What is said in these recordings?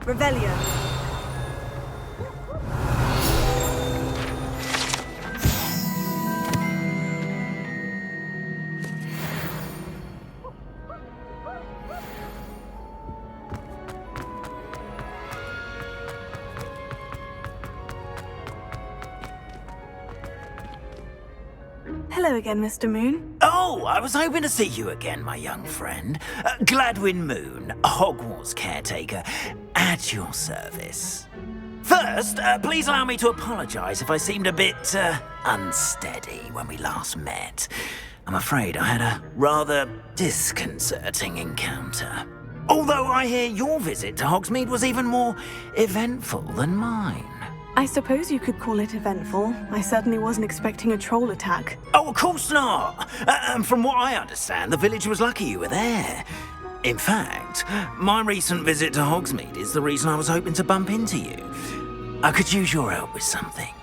Revelio. Hello again, Mr. Moon. Oh, I was hoping to see you again, my young friend. Gladwin Moon, Hogwarts Caretaker, at your service. First, please allow me to apologise if I seemed a bit, unsteady when we last met. I'm afraid I had a rather disconcerting encounter. Although I hear your visit to Hogsmeade was even more eventful than mine. I suppose you could call it eventful. I certainly wasn't expecting a troll attack. Oh, of course not. And from what I understand, the village was lucky you were there. In fact, my recent visit to Hogsmeade is the reason I was hoping to bump into you. I could use your help with something.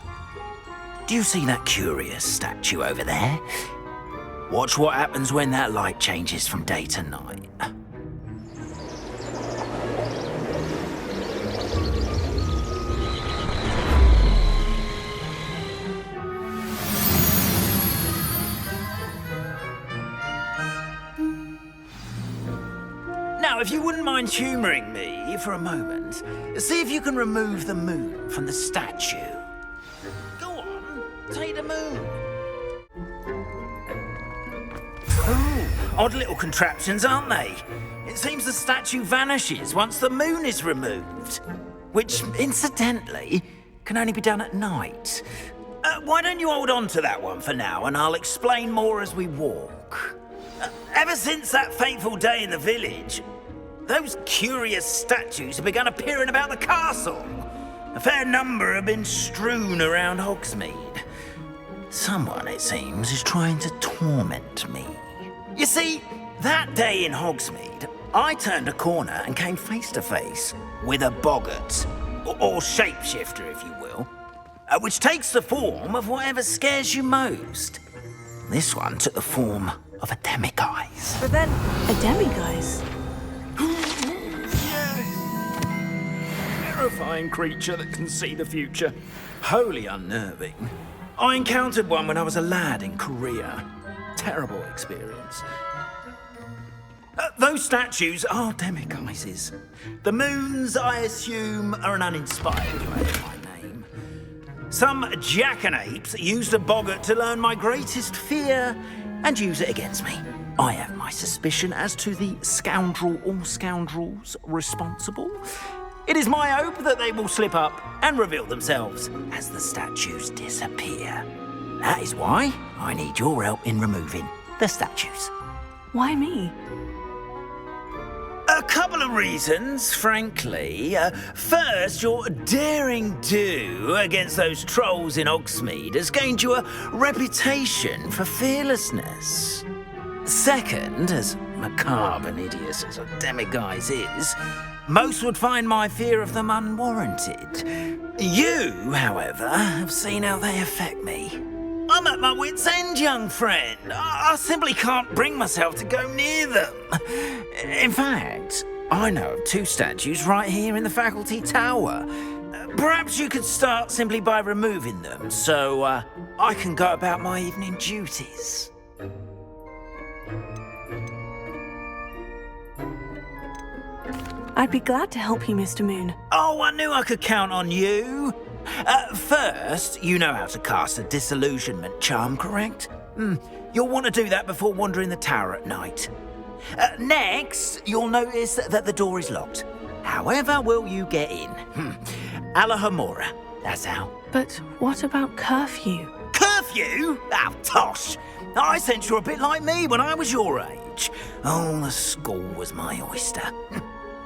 Do you see that curious statue over there? Watch what happens when that light changes from day to night. Now, if you wouldn't mind humouring me for a moment, see if you can remove the moon from the statue. Go on, take the moon. Oh, odd little contraptions, aren't they? It seems the statue vanishes once the moon is removed. Which, incidentally, can only be done at night. Why don't you hold on to that one for now, and I'll explain more as we walk. Ever since that fateful day in the village, those curious statues have begun appearing about the castle. A fair number have been strewn around Hogsmeade. Someone, it seems, is trying to torment me. You see, that day in Hogsmeade, I turned a corner and came face to face with a boggart, or shapeshifter, if you will, which takes the form of whatever scares you most. This one took the form of a demiguise. But then, a demiguise? Terrifying creature that can see the future. Wholly unnerving. I encountered one when I was a lad in Korea. Terrible experience. Those statues are demiguises. The moons, I assume, are an uninspired way of my name. Some jackanapes used a boggart to learn my greatest fear and use it against me. I have my suspicion as to the scoundrel or scoundrels responsible. It is my hope that they will slip up and reveal themselves as the statues disappear. That is why I need your help in removing the statues. Why me? A couple of reasons, frankly. First, your daring do against those trolls in Hogsmeade has gained you a reputation for fearlessness. Second, as macabre and hideous as a demiguise is, most would find my fear of them unwarranted. You, however, have seen how they affect me. I'm at my wit's end, young friend. I simply can't bring myself to go near them. In fact, I know of two statues right here in the faculty tower. Perhaps you could start simply by removing them, so I can go about my evening duties. I'd be glad to help you, Mr. Moon. Oh, I knew I could count on you. First, you know how to cast a disillusionment charm, correct? You'll want to do that before wandering the tower at night. Next, you'll notice that the door is locked. However will you get in? Alohomora, that's how. But what about curfew? Curfew? Oh, tosh. I sense you're a bit like me when I was your age. Oh, the school was my oyster.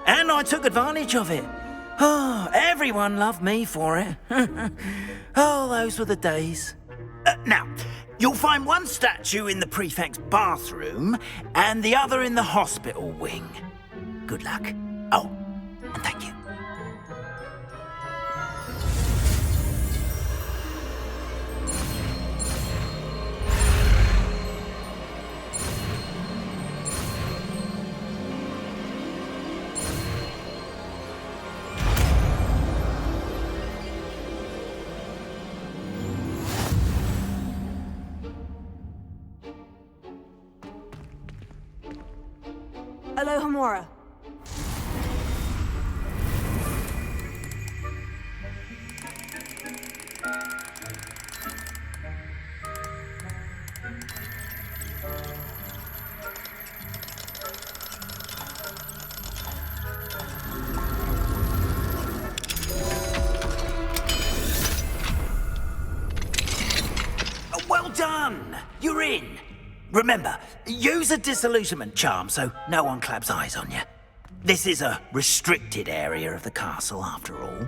And I took advantage of it. Oh, everyone loved me for it. Oh, those were the days. Now, you'll find one statue in the prefect's bathroom and the other in the hospital wing. Good luck. Oh, and thank you. Alohomora. Well done! You're in. Remember, use a disillusionment charm so no one claps eyes on you. This is a restricted area of the castle, after all.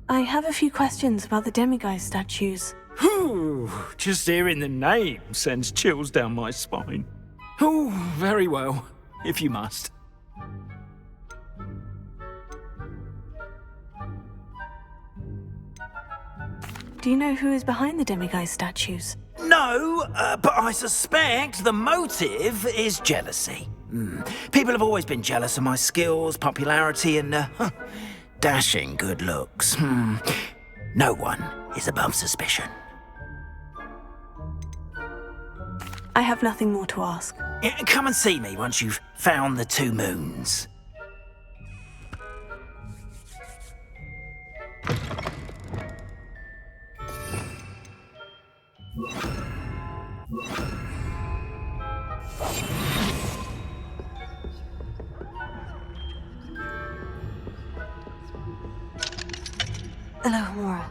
I have a few questions about the demiguise statues. Whew, just hearing the name sends chills down my spine. Oh, very well, if you must. Do you know who is behind the demiguise statues? No, but I suspect the motive is jealousy. People have always been jealous of my skills, popularity, and dashing good looks. No one is above suspicion. I have nothing more to ask. Yeah, come and see me once you've found the 2 moons. Alohomora.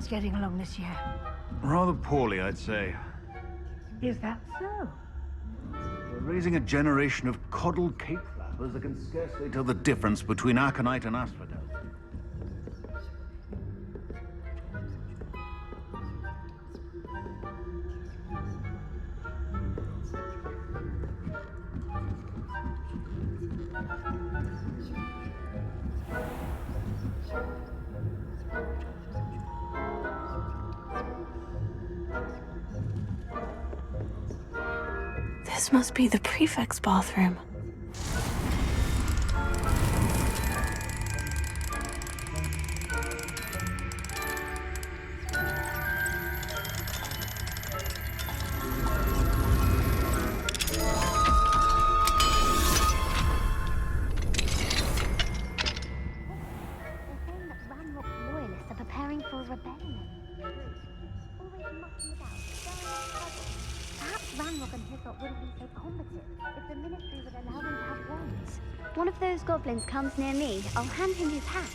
Hogwarts getting along this year? Rather poorly, I'd say. Is that so? We're raising a generation of coddled cape flappers that can scarcely tell the difference between aconite and asphodel. This must be the prefect's bathroom. One of those goblins comes near me, I'll hand him his hat.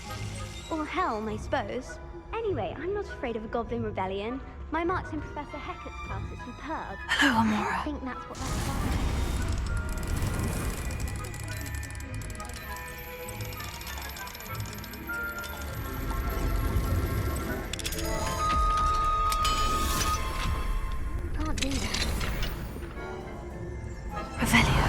Or helm, I suppose. Anyway, I'm not afraid of a goblin rebellion. My marks in Professor Hecat's class are superb. Alohomora. I think that's what that's about. Can't do that. Revelio.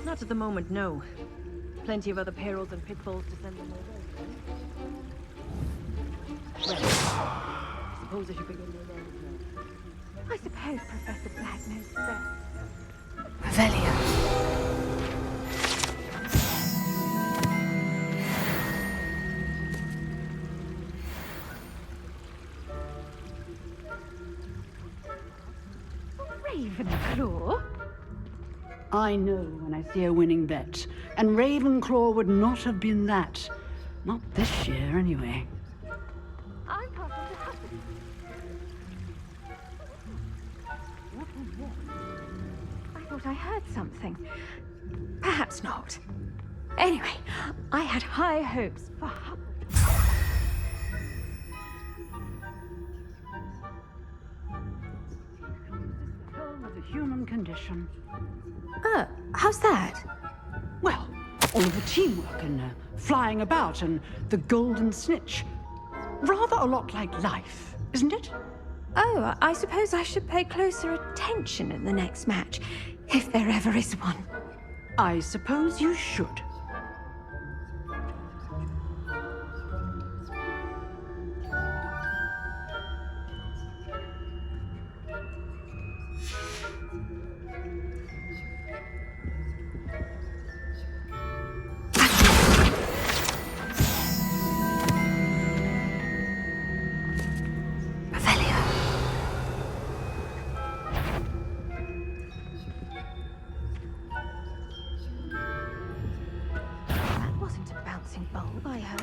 Not at the moment, no. Plenty of other perils and pitfalls to send them away. Well, I suppose I should begin with them. I suppose Professor Black knows best. Revelio. Ravenclaw? I know when I see a winning bet, and Ravenclaw would not have been that. Not this year, anyway. I'm passing to Hufflepuff. I thought I heard something. Perhaps not. Anyway, I had high hopes for Hufflepuff. Of the human condition. How's that? Well, all the teamwork and flying about and the golden snitch. Rather a lot like life, isn't it? Oh, I suppose I should pay closer attention in the next match, if there ever is one. I suppose you should. Bulb, I heard.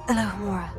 Alohomora.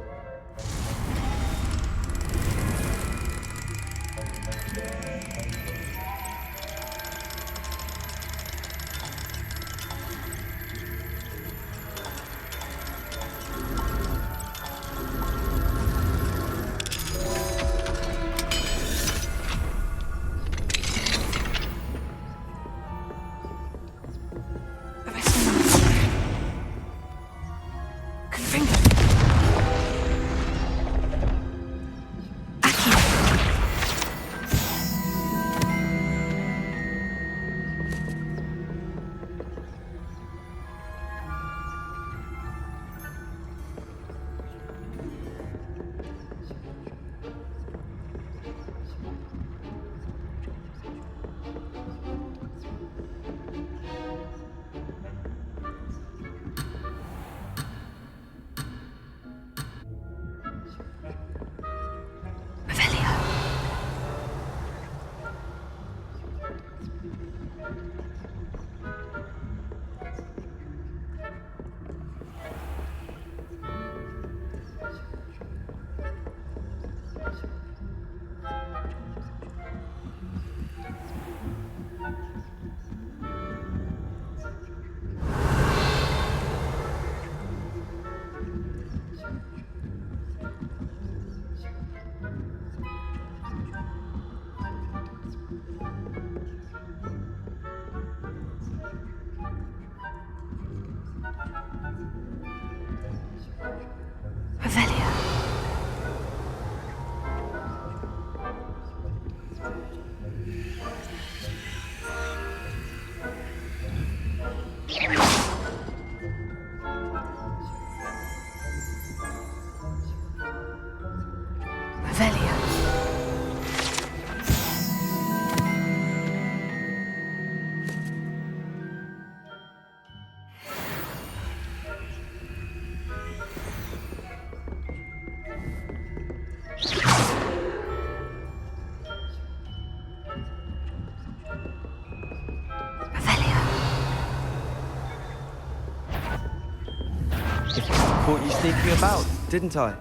Caught you sneaking about, didn't I?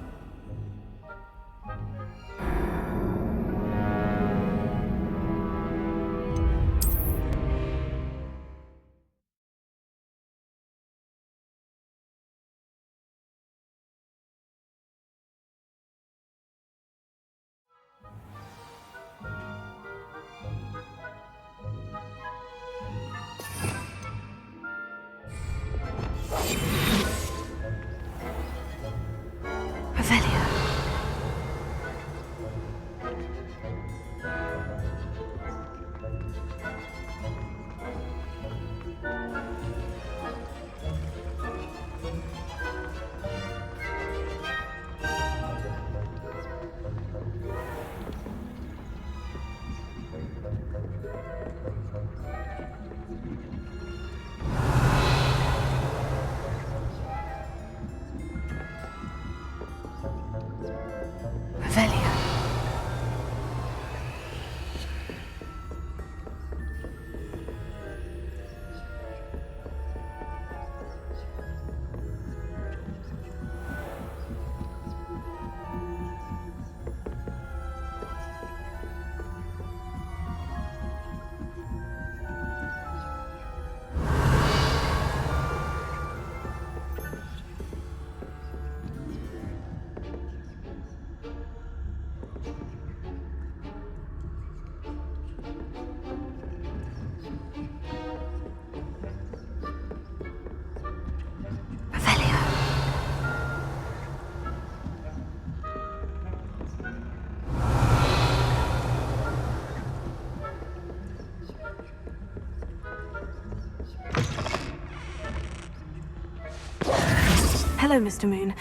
Hello, Mr. Moon.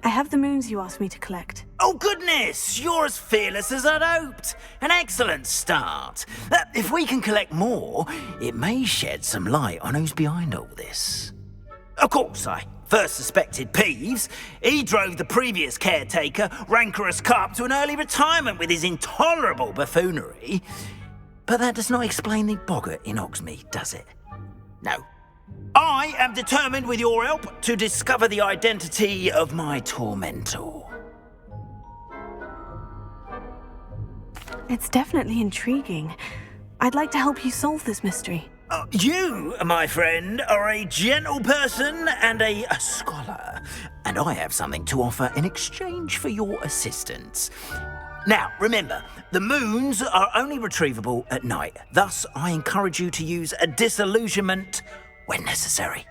I have the moons you asked me to collect. Oh, goodness! You're as fearless as I'd hoped. An excellent start. If we can collect more, it may shed some light on who's behind all this. Of course, I first suspected Peeves. He drove the previous caretaker, rancorous Carp, to an early retirement with his intolerable buffoonery. But that does not explain the boggart in Hogsmeade, does it? No. I am determined, with your help, to discover the identity of my tormentor. It's definitely intriguing. I'd like to help you solve this mystery. You, my friend, are a gentle person and a scholar, and I have something to offer in exchange for your assistance. Now, remember, the moons are only retrievable at night. Thus, I encourage you to use a disillusionment when necessary.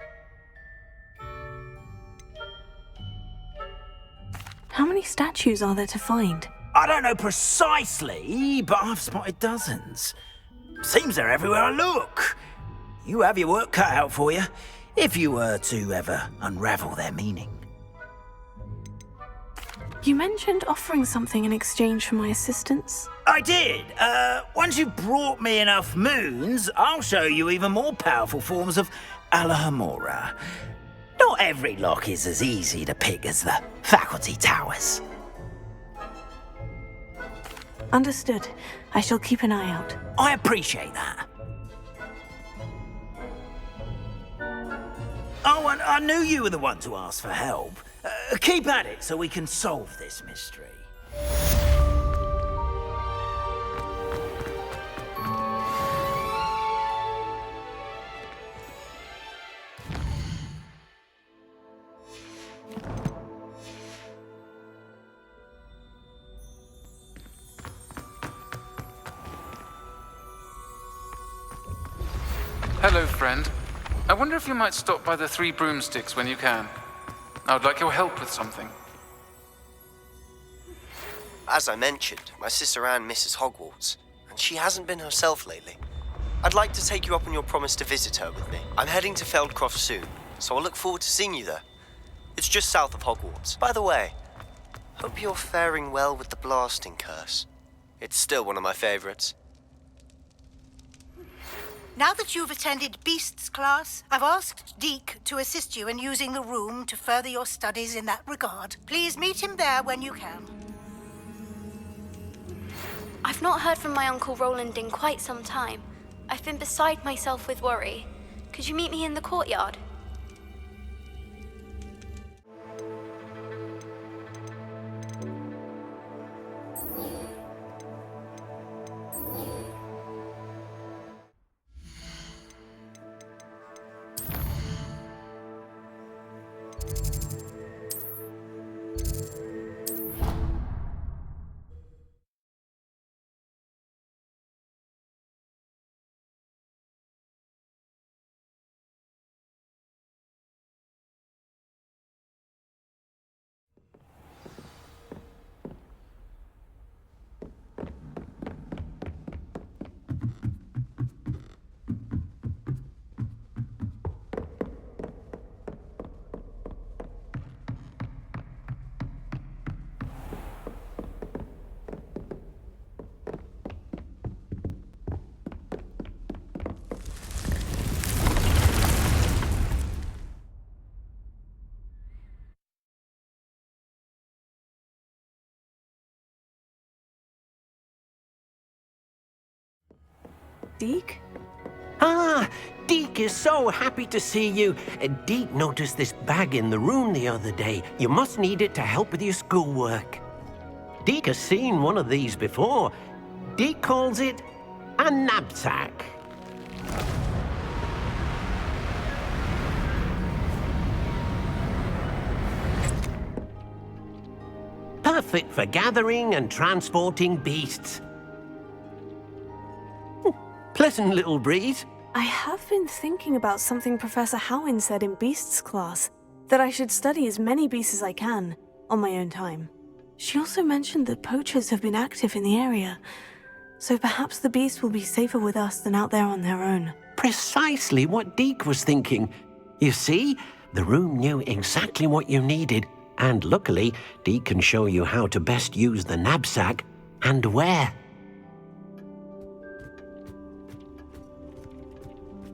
How many statues are there to find? I don't know precisely, but I've spotted dozens. Seems they're everywhere I look. You have your work cut out for you, if you were to ever unravel their meaning. You mentioned offering something in exchange for my assistance. I did. Once you've brought me enough moons, I'll show you even more powerful forms of Alohomora. Not every lock is as easy to pick as the faculty towers. Understood. I shall keep an eye out. I appreciate that. Oh, and I knew you were the one to ask for help. Keep at it so we can solve this mystery. Hello, friend. I wonder if you might stop by the Three Broomsticks when you can. I would like your help with something. As I mentioned, my sister Anne misses Hogwarts, and she hasn't been herself lately. I'd like to take you up on your promise to visit her with me. I'm heading to Feldcroft soon, so I'll look forward to seeing you there. It's just south of Hogwarts. By the way, hope you're faring well with the blasting curse. It's still one of my favorites. Now that you've attended Beasts class, I've asked Deke to assist you in using the room to further your studies in that regard. Please meet him there when you can. I've not heard from my Uncle Roland in quite some time. I've been beside myself with worry. Could you meet me in the courtyard? Deke? Ah, Deke is so happy to see you. Deke noticed this bag in the room the other day. You must need it to help with your schoolwork. Deke has seen one of these before. Deke calls it a knapsack. Perfect for gathering and transporting beasts. Pleasant little breeze. I have been thinking about something Professor Howin said in Beasts class, that I should study as many beasts as I can, on my own time. She also mentioned that poachers have been active in the area, so perhaps the beasts will be safer with us than out there on their own. Precisely what Deke was thinking. You see, the room knew exactly what you needed, and luckily, Deke can show you how to best use the knapsack and where.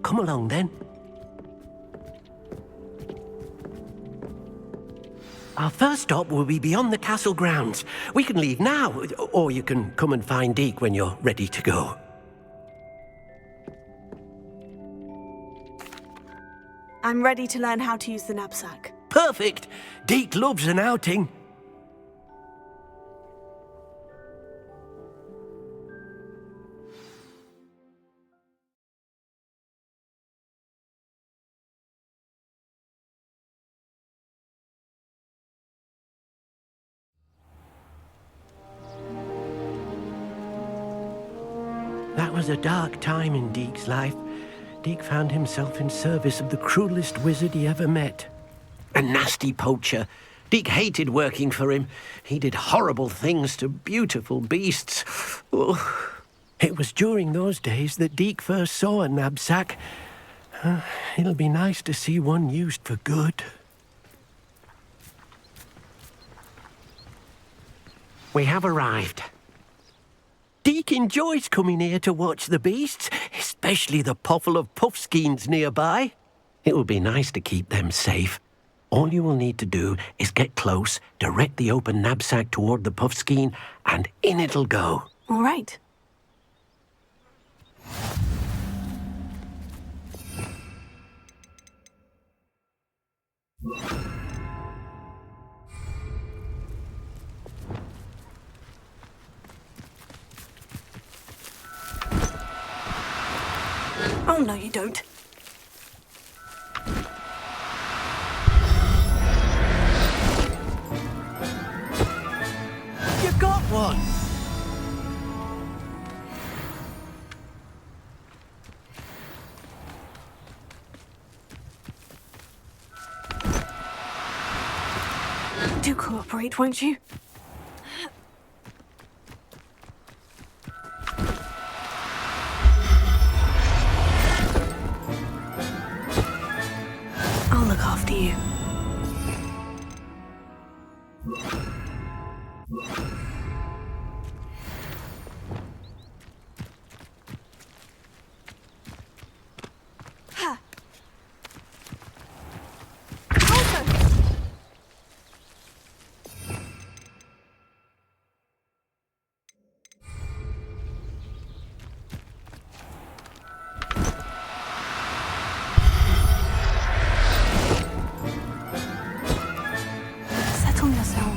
Come along, then. Our first stop will be beyond the castle grounds. We can leave now, or you can come and find Deke when you're ready to go. I'm ready to learn how to use the knapsack. Perfect! Deke loves an outing. That was a dark time in Deke's life. Deke found himself in service of the cruelest wizard he ever met. A nasty poacher. Deke hated working for him. He did horrible things to beautiful beasts. Oh. It was during those days that Deke first saw a knapsack. It'll be nice to see one used for good. We have arrived. Deke enjoys coming here to watch the beasts, especially the potful of Puffskeins nearby. It will be nice to keep them safe. All you will need to do is get close, direct the open knapsack toward the Puffskein, and in it'll go. All right. Oh, no, you don't. You got one! Do cooperate, won't you? I'll look after you. Ha! Settle yourself.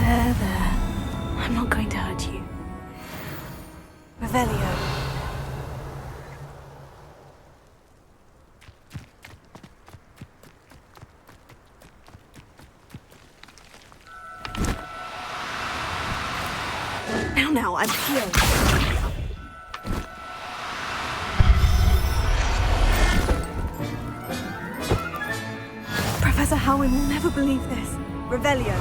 There. I'm not going to hurt you. Revelio. Now, I'm healed. Professor Howin will never believe this. Revelio.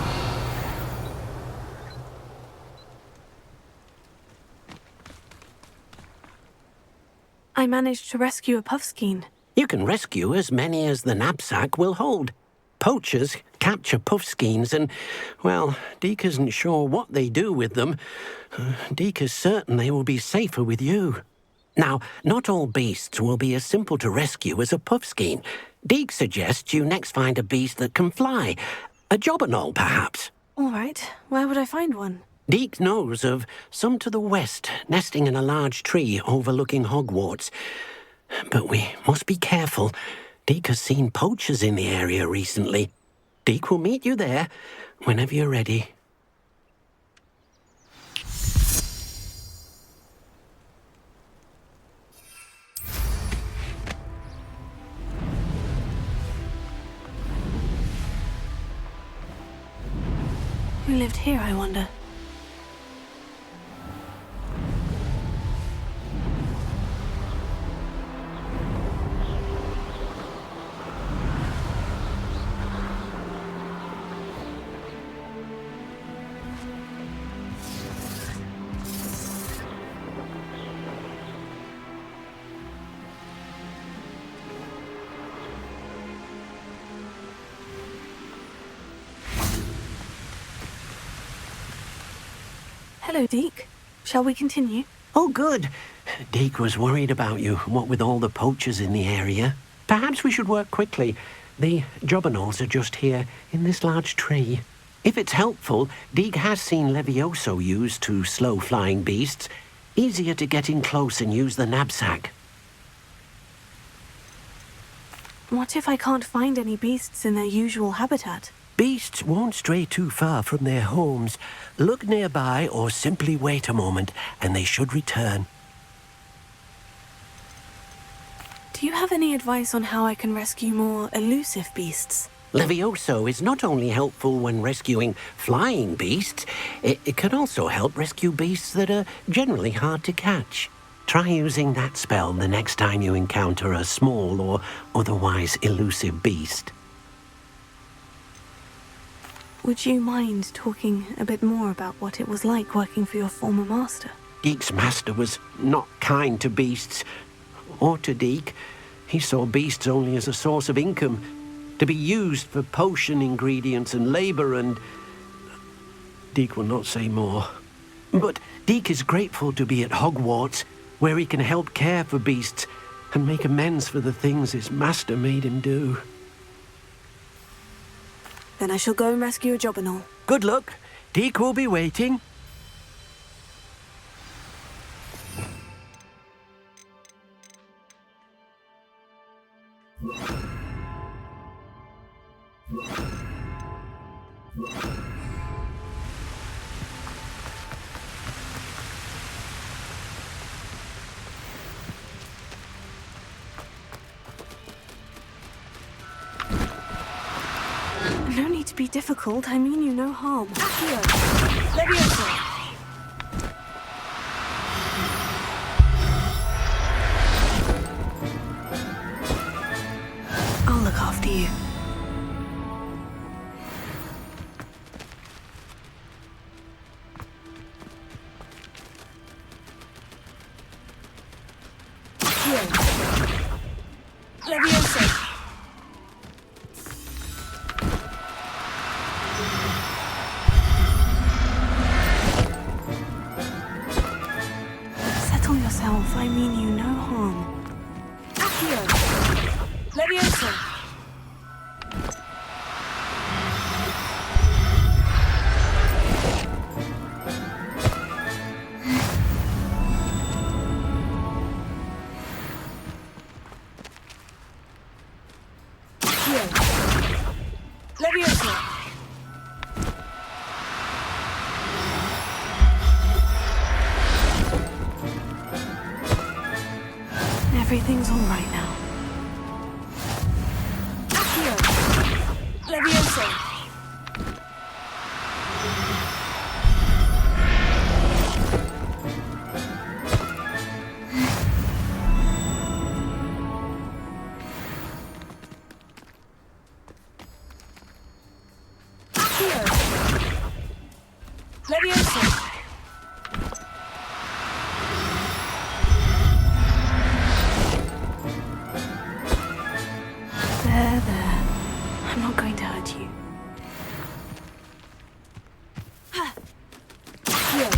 I managed to rescue a Puffskein. You can rescue as many as the knapsack will hold. Poachers capture Puffskeins and, well, Deke isn't sure what they do with them. Deke is certain they will be safer with you. Now, not all beasts will be as simple to rescue as a Puffskein. Deke suggests you next find a beast that can fly. A Jobberknoll, perhaps. All right. Where would I find one? Deke knows of some to the west, nesting in a large tree overlooking Hogwarts. But we must be careful. Deke has seen poachers in the area recently. Deke will meet you there whenever you're ready. Who lived here, I wonder? Hello, Deke. Shall we continue? Oh, good. Deke was worried about you, what with all the poachers in the area. Perhaps we should work quickly. The Jobberknolls are just here, in this large tree. If it's helpful, Deke has seen Levioso used to slow flying beasts. Easier to get in close and use the Nab-sack. What if I can't find any beasts in their usual habitat? Beasts won't stray too far from their homes. Look nearby or simply wait a moment, and they should return. Do you have any advice on how I can rescue more elusive beasts? Levioso is not only helpful when rescuing flying beasts, it can also help rescue beasts that are generally hard to catch. Try using that spell the next time you encounter a small or otherwise elusive beast. Would you mind talking a bit more about what it was like working for your former master? Deke's master was not kind to beasts, or to Deke. He saw beasts only as a source of income, to be used for potion ingredients and labor, and Deke will not say more. But Deke is grateful to be at Hogwarts, where he can help care for beasts and make amends for the things his master made him do. Then I shall go and rescue a Jobberknoll. Good luck. Deke will be waiting. No need to be difficult. I mean you no harm. Accio! Levioso! I'll look after you. Accio! Levioso! I mean you no harm. Accio! Levioso! Accio! Levioso! Everything's all right now. Accio! Levioso! Accio! Levioso! There. I'm not going to hurt you. Here.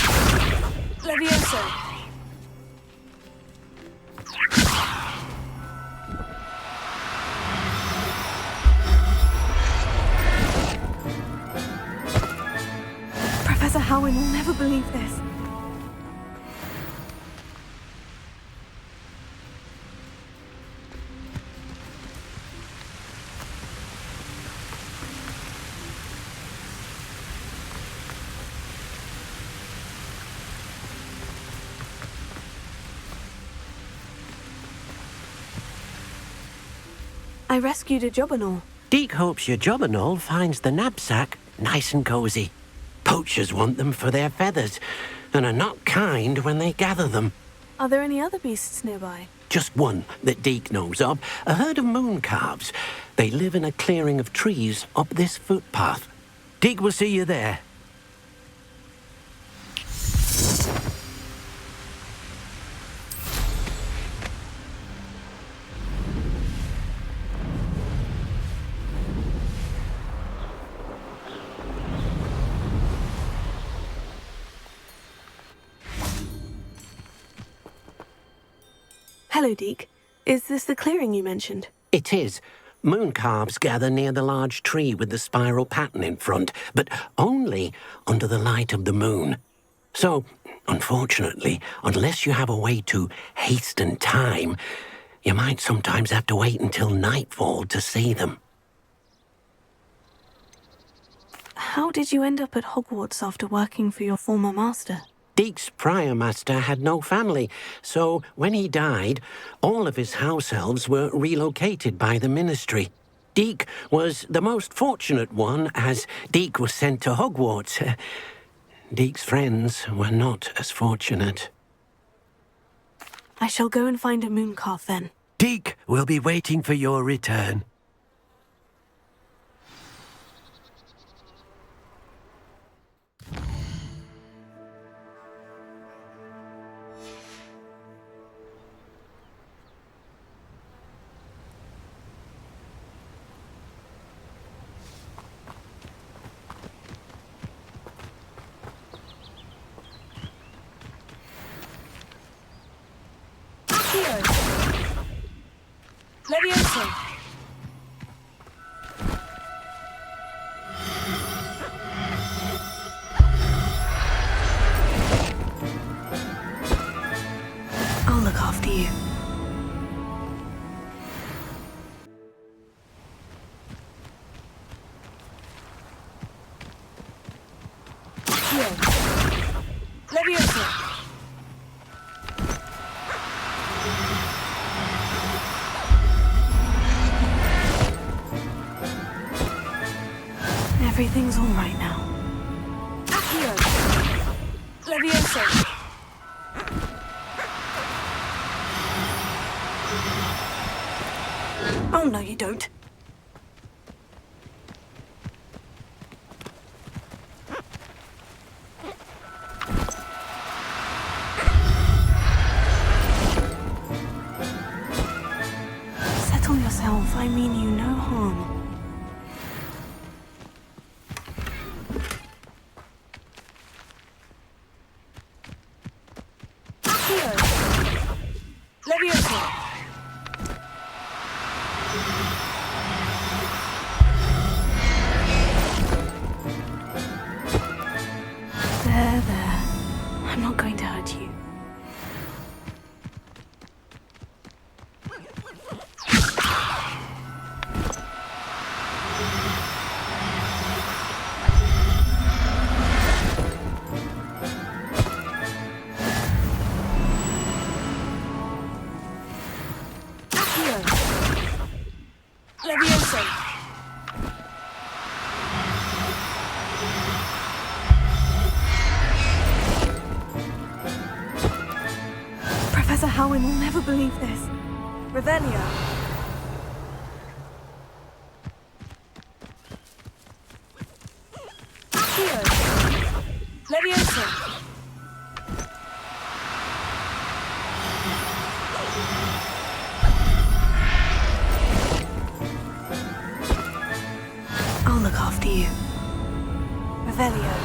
Levioso. Professor Howin will never believe this. I rescued a Jobberknoll. Deke hopes your Jobberknoll finds the Nab-sack nice and cozy. Poachers want them for their feathers, and are not kind when they gather them. Are there any other beasts nearby? Just one that Deke knows of, a herd of Mooncalves. They live in a clearing of trees up this footpath. Deke will see you there. Hello, Deke. Is this the clearing you mentioned? It is. Mooncalves gather near the large tree with the spiral pattern in front, but only under the light of the moon. So, unfortunately, unless you have a way to hasten time, you might sometimes have to wait until nightfall to see them. How did you end up at Hogwarts after working for your former master? Deke's prior master had no family, so when he died, all of his house elves were relocated by the ministry. Deke was the most fortunate one, as Deke was sent to Hogwarts. Deke's friends were not as fortunate. I shall go and find a mooncalf then. Deke will be waiting for your return. Levioso! I'll look after you. Levioso! Everything's all right now. Accio! Levioso! Oh, no, you don't. Settle yourself. I mean you no harm. Professor Howin will never believe this. Revelio. Accio. Levioso. I'll look after you. Revelio.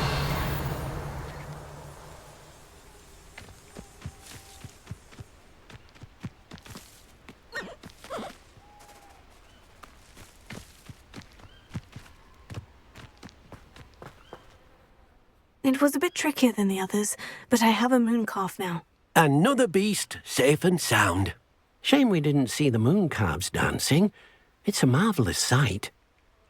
It was a bit trickier than the others, but I have a mooncalf now. Another beast, safe and sound. Shame we didn't see the mooncalves dancing. It's a marvellous sight.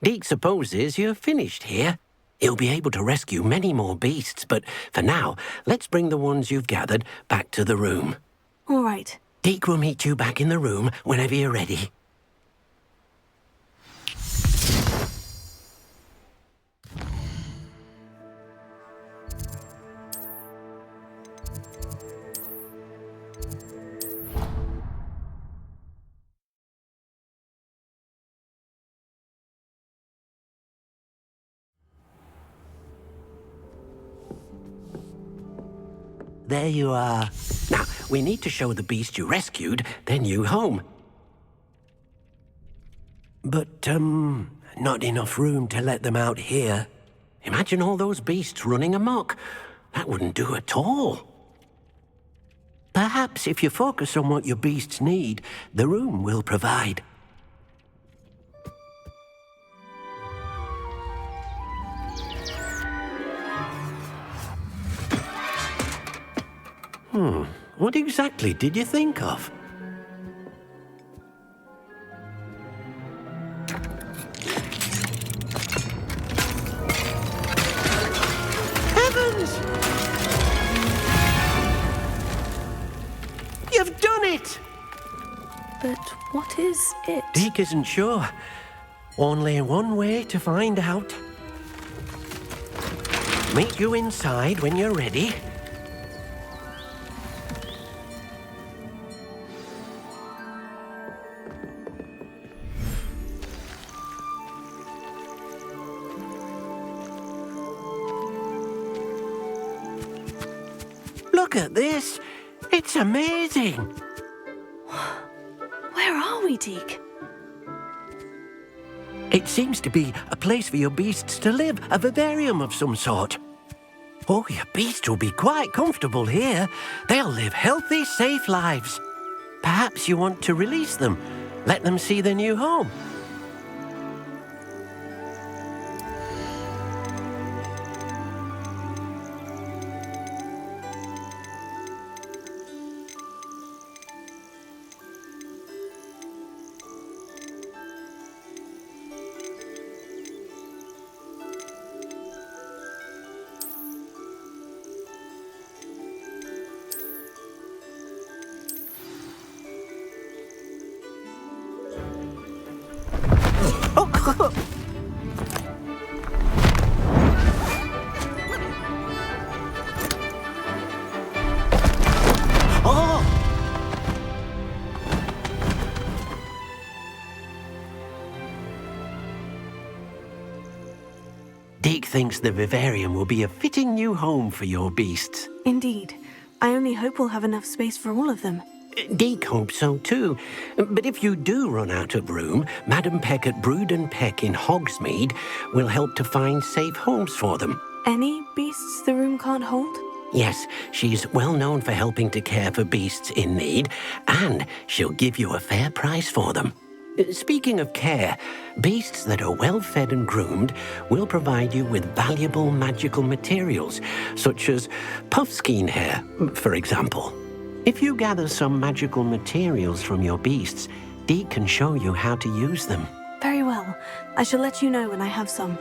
Deke supposes you're finished here. He'll be able to rescue many more beasts, but for now, let's bring the ones you've gathered back to the room. All right. Deke will meet you back in the room whenever you're ready. There you are. Now, we need to show the beast you rescued, then you home. But, not enough room to let them out here. Imagine all those beasts running amok. That wouldn't do at all. Perhaps if you focus on what your beasts need, the room will provide. What exactly did you think of? Heavens! You've done it! But what is it? Deke isn't sure. Only one way to find out. Meet you inside when you're ready. Look at this! It's amazing! Where are we, Deke? It seems to be a place for your beasts to live, a vivarium of some sort. Oh, your beasts will be quite comfortable here. They'll live healthy, safe lives. Perhaps you want to release them, let them see their new home. Deke thinks the Vivarium will be a fitting new home for your beasts. Indeed. I only hope we'll have enough space for all of them. Deke hopes so too. But if you do run out of room, Madam Peck at Brood and Peck in Hogsmeade will help to find safe homes for them. Any beasts the room can't hold? Yes, she's well known for helping to care for beasts in need, and she'll give you a fair price for them. Speaking of care, beasts that are well fed and groomed will provide you with valuable magical materials, such as puffskein hair, for example. If you gather some magical materials from your beasts, Deke can show you how to use them. Very well. I shall let you know when I have some.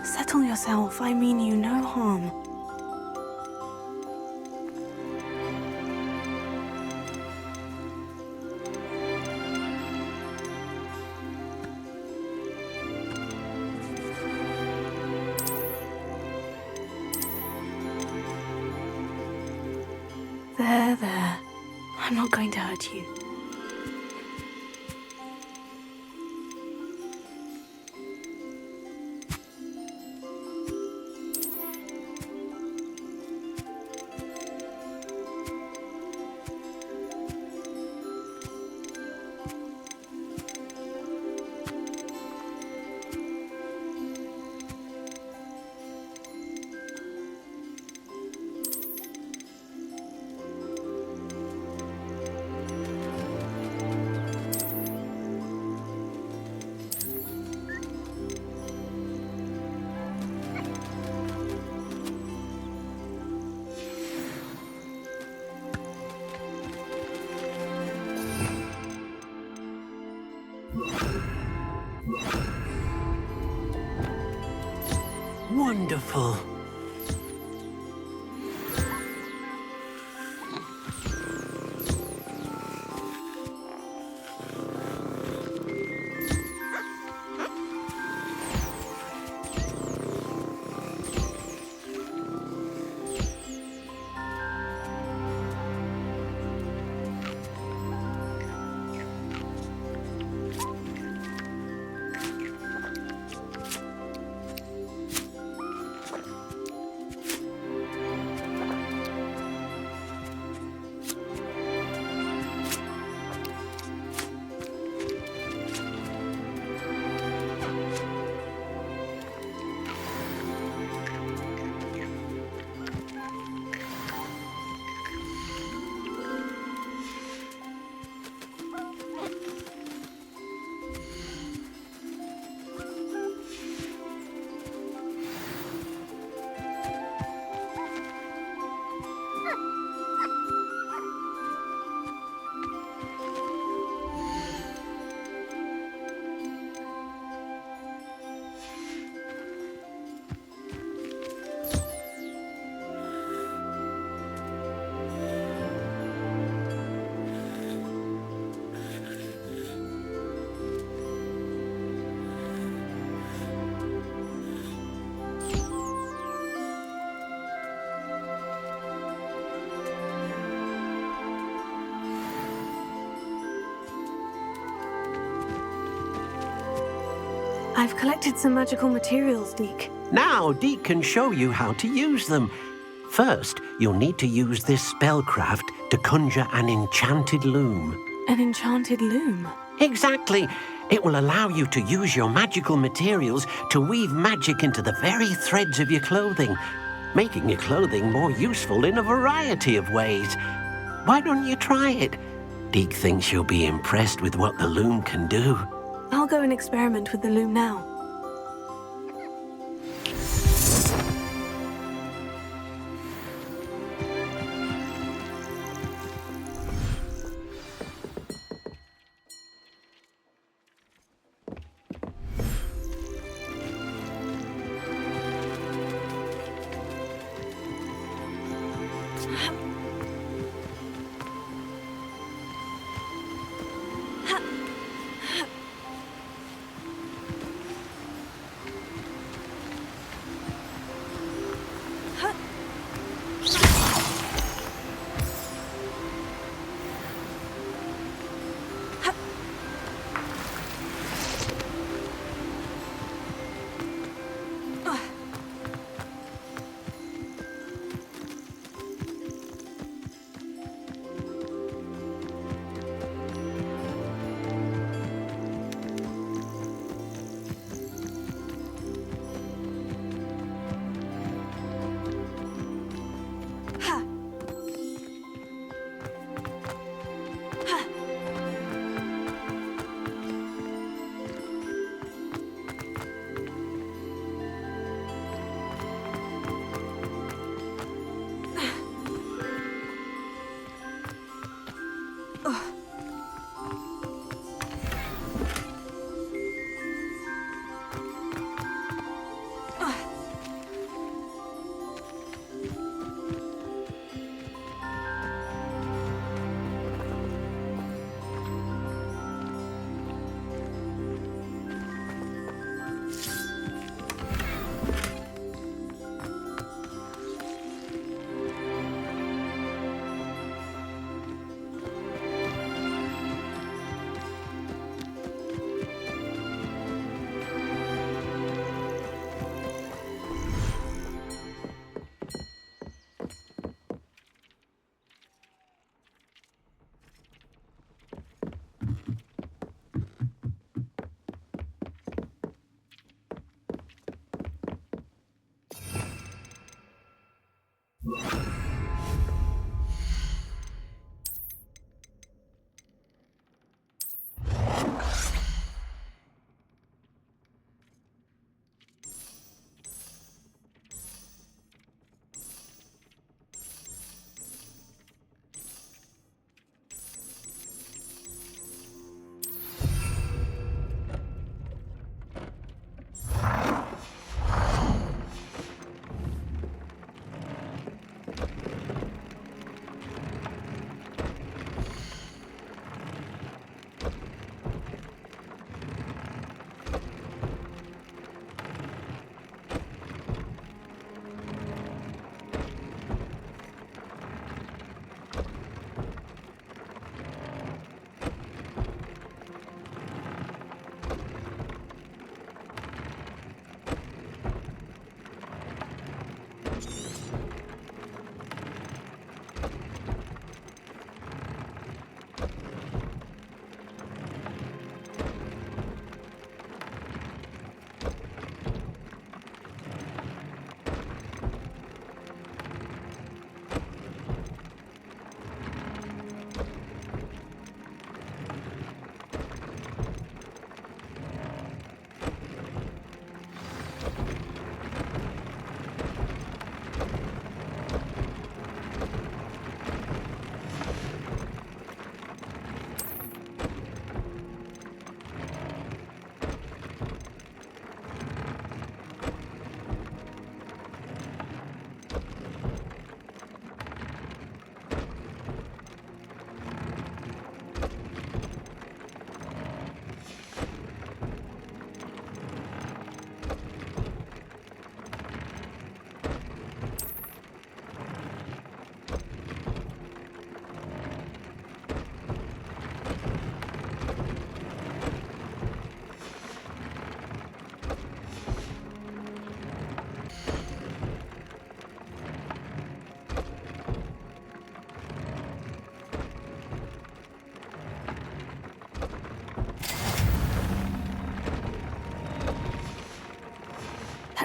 Settle yourself. I mean you no harm. There. I'm not going to hurt you. Wonderful. I've collected some magical materials, Deke. Now, Deke can show you how to use them. First, you'll need to use this spellcraft to conjure an enchanted loom. An enchanted loom? Exactly. It will allow you to use your magical materials to weave magic into the very threads of your clothing, making your clothing more useful in a variety of ways. Why don't you try it? Deke thinks you'll be impressed with what the loom can do. I'll go and experiment with the loom now.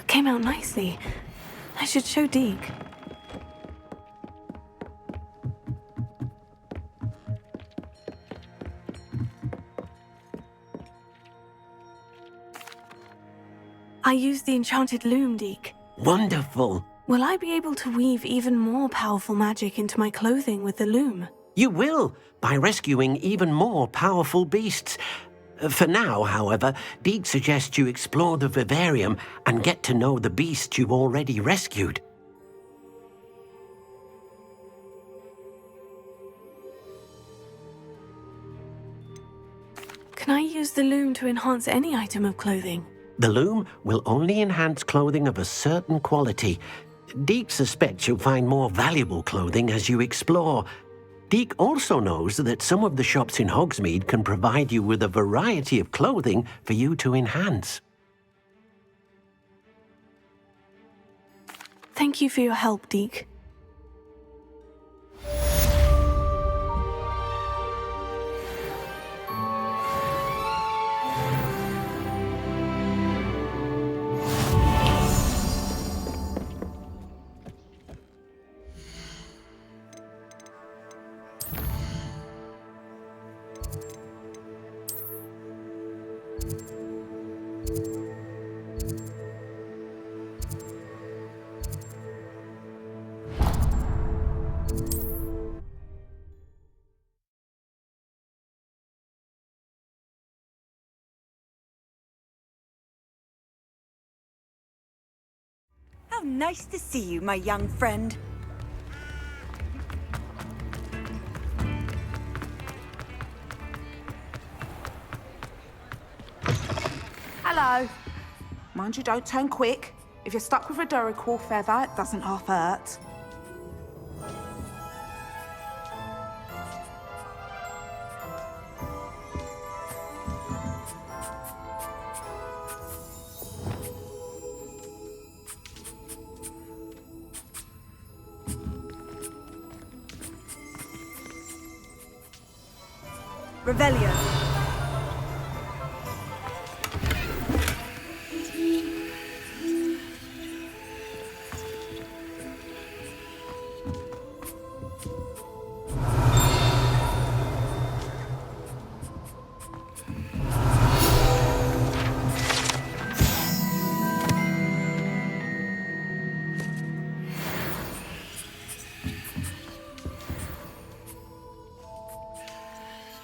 came out nicely. I should show Deke. I used the enchanted loom, Deke. Wonderful. Will I be able to weave even more powerful magic into my clothing with the loom? You will, by rescuing even more powerful beasts. For now, however, Deke suggests you explore the Vivarium and get to know the beasts you've already rescued. Can I use the loom to enhance any item of clothing? The loom will only enhance clothing of a certain quality. Deke suspects you'll find more valuable clothing as you explore. Deke also knows that some of the shops in Hogsmeade can provide you with a variety of clothing for you to enhance. Thank you for your help, Deke. How nice to see you, my young friend. Hello. Mind you, don't turn quick. If you're stuck with a Jobberknoll feather, it doesn't half hurt. Revelio.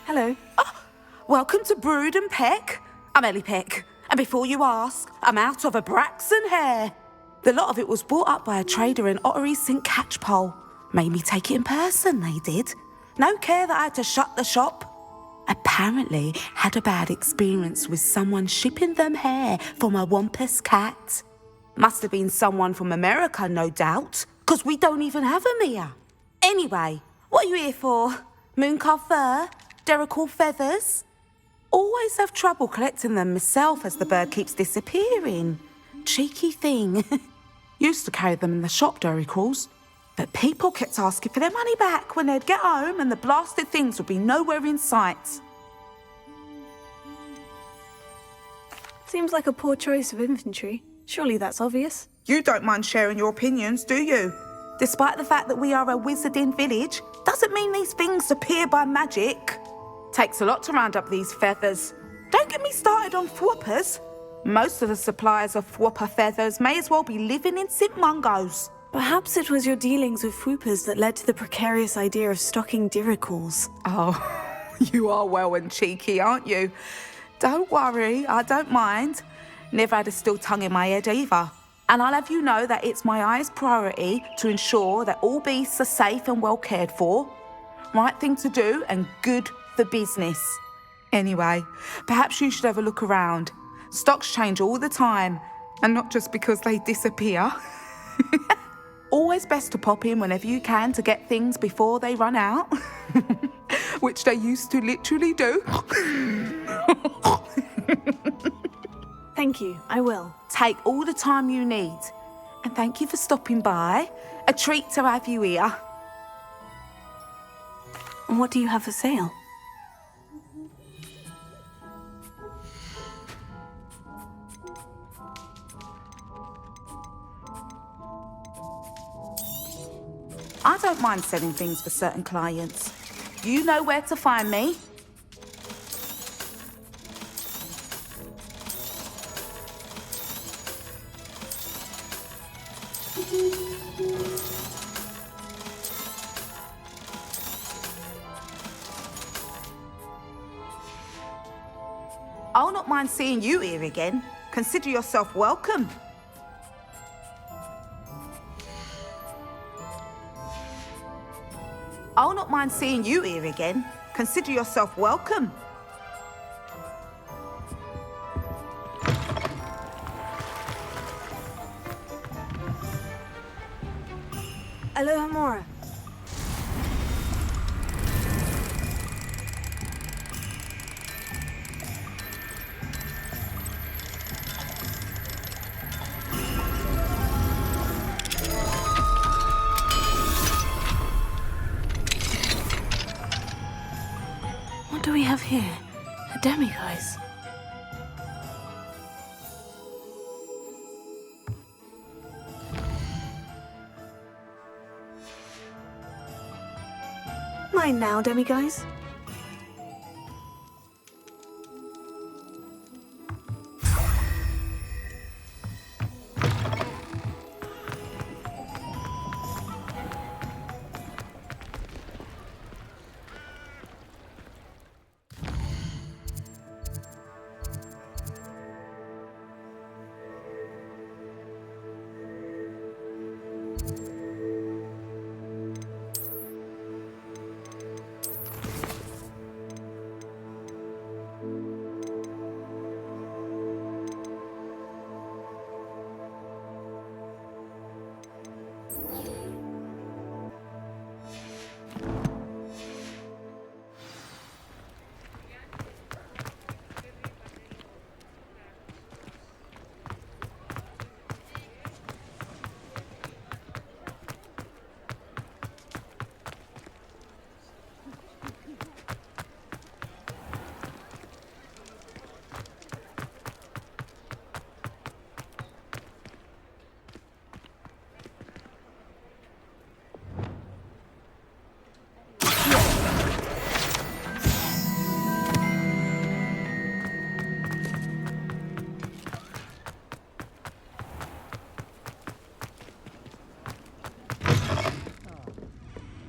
Hello. Oh, welcome to Brood and Peck. I'm Ellie Peck, and before you ask, I'm out of a Braxton hair. The lot of it was bought up by a trader in Ottery St. Catchpole. Made me take it in person, they did. No care that I had to shut the shop. Apparently had a bad experience with someone shipping them hair for my Wampus cat. Must have been someone from America, no doubt, because we don't even have them here. Anyway, what are you here for? Mooncalves fur? Jobberknoll feathers? Always have trouble collecting them myself as the bird keeps disappearing. Cheeky thing. Used to carry them in the shop, Jobberknolls. But people kept asking for their money back when they'd get home and the blasted things would be nowhere in sight. Seems like a poor choice of inventory. Surely that's obvious. You don't mind sharing your opinions, do you? Despite the fact that we are a wizarding village, doesn't mean these things appear by magic. Takes a lot to round up these feathers. Don't get me started on thwoppers. Most of the suppliers of thwopper feathers may as well be living in St. Mungo's. Perhaps it was your dealings with Fwoopers that led to the precarious idea of stocking Jobberknolls. Oh, you are well and cheeky, aren't you? Don't worry, I don't mind. Never had a still tongue in my head either. And I'll have you know that it's my highest priority to ensure that all beasts are safe and well cared for. Right thing to do and good for business. Anyway, perhaps you should have a look around. Stocks change all the time, and not just because they disappear. Always best to pop in whenever you can to get things before they run out. Which they used to literally do. Thank you, I will. Take all the time you need. And thank you for stopping by. A treat to have you here. And what do you have for sale? I don't mind selling things for certain clients. You know where to find me. I'll not mind seeing you here again. Consider yourself welcome. I'll not mind seeing you here again. Consider yourself welcome. Alohomora. What do we have here? A demiguise. Mine now, demiguise.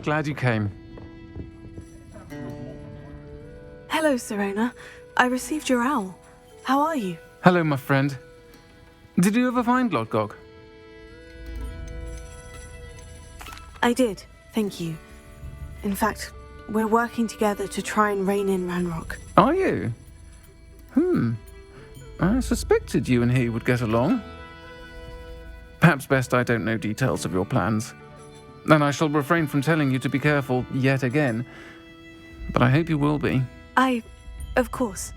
Glad you came. Hello, Serona. I received your owl. How are you? Hello, my friend. Did you ever find Lodgok? I did, thank you. In fact, we're working together to try and rein in Ranrock. Are you? I suspected you and he would get along. Perhaps best I don't know details of your plans. And I shall refrain from telling you to be careful yet again. But I hope you will be. Of course.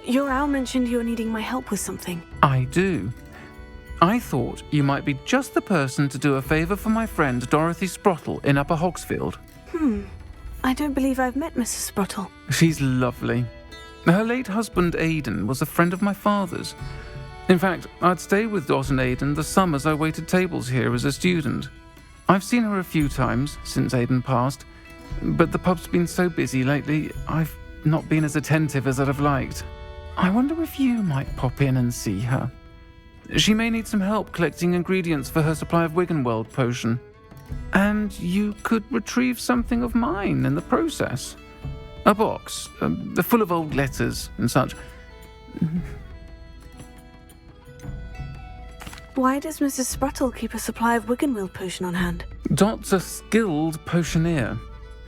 Your owl mentioned you're needing my help with something. I do. I thought you might be just the person to do a favour for my friend Dorothy Sprottle in Upper Hogsfield. I don't believe I've met Mrs. Sprottle. She's lovely. Her late husband Aidan was a friend of my father's. In fact, I'd stay with Dot and Aidan the summers I waited tables here as a student. I've seen her a few times since Aidan passed, but the pub's been so busy lately, I've not been as attentive as I'd have liked. I wonder if you might pop in and see her. She may need some help collecting ingredients for her supply of Wiggenweld potion. And you could retrieve something of mine in the process. A box, full of old letters and such. Why does Mrs. Sprottle keep a supply of Wiggenweld potion on hand? Dot's a skilled potioneer.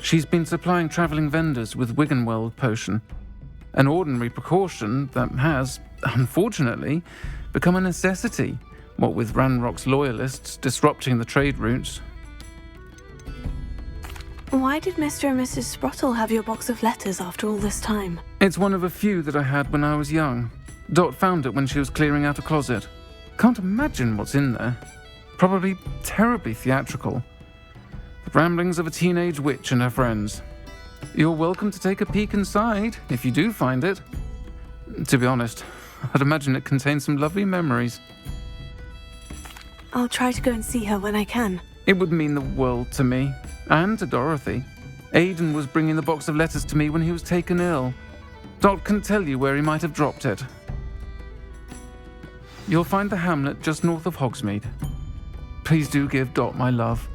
She's been supplying travelling vendors with Wiggenweld potion. An ordinary precaution that has, unfortunately, become a necessity, what with Ranrock's loyalists disrupting the trade routes. Why did Mr. and Mrs. Sprottle have your box of letters after all this time? It's one of a few that I had when I was young. Dot found it when she was clearing out a closet. Can't imagine what's in there. Probably terribly theatrical. The ramblings of a teenage witch and her friends. You're welcome to take a peek inside, if you do find it. To be honest, I'd imagine it contains some lovely memories. I'll try to go and see her when I can. It would mean the world to me, and to Dorothy. Aidan was bringing the box of letters to me when he was taken ill. Dot can tell you where he might have dropped it. You'll find the hamlet just north of Hogsmeade. Please do give Dot my love.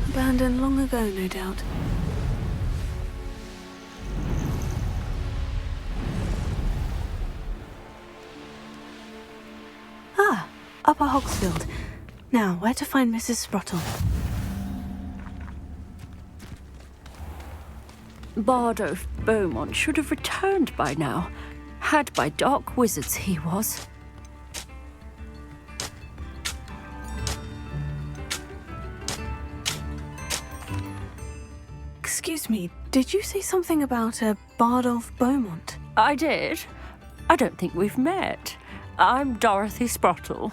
Abandoned long ago, no doubt. Ah, Upper Hogsfield. Now, where to find Mrs. Sprottle? Bardolph Beaumont should have returned by now. Had by dark wizards he was. Excuse me, did you say something about a Bardolph Beaumont? I did. I don't think we've met. I'm Dorothy Sprottle.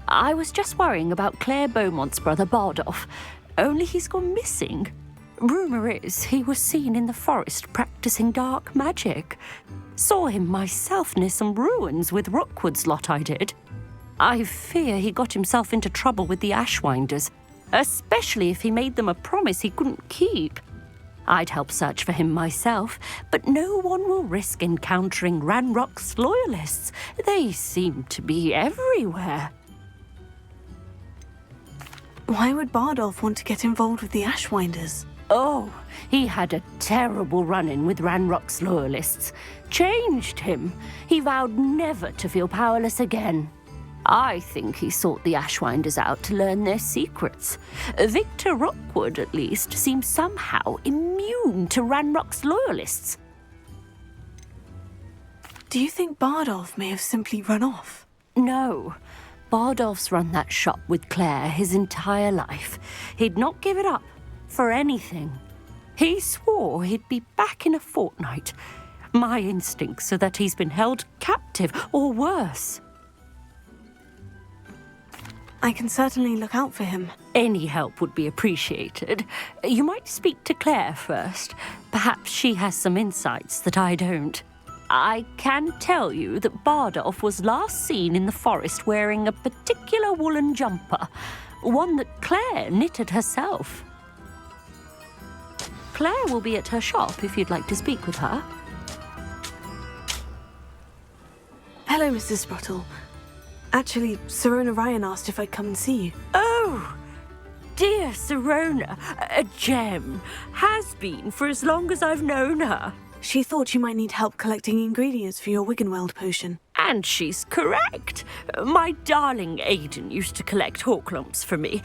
I was just worrying about Claire Beaumont's brother Bardolph, only he's gone missing. Rumour is he was seen in the forest practicing dark magic. Saw him myself near some ruins with Rookwood's lot I did. I fear he got himself into trouble with the Ashwinders, especially if he made them a promise he couldn't keep. I'd help search for him myself, but no one will risk encountering Ranrock's loyalists. They seem to be everywhere. Why would Bardolph want to get involved with the Ashwinders? Oh, he had a terrible run-in with Ranrock's loyalists. Changed him. He vowed never to feel powerless again. I think he sought the Ashwinders out to learn their secrets. Victor Rookwood, at least, seems somehow immune to Ranrock's loyalists. Do you think Bardolph may have simply run off? No. Bardolph's run that shop with Claire his entire life. He'd not give it up for anything. He swore he'd be back in a fortnight. My instincts are that he's been held captive, or worse. I can certainly look out for him. Any help would be appreciated. You might speak to Claire first. Perhaps she has some insights that I don't. I can tell you that Bardolph was last seen in the forest wearing a particular woolen jumper, one that Claire knitted herself. Claire will be at her shop if you'd like to speak with her. Hello, Mrs. Sprottle. Actually, Sirona Ryan asked if I'd come and see you. Oh, dear Sirona, a gem. Has been for as long as I've known her. She thought you might need help collecting ingredients for your Wiggenweld potion. And she's correct. My darling Aidan used to collect hawklumps for me.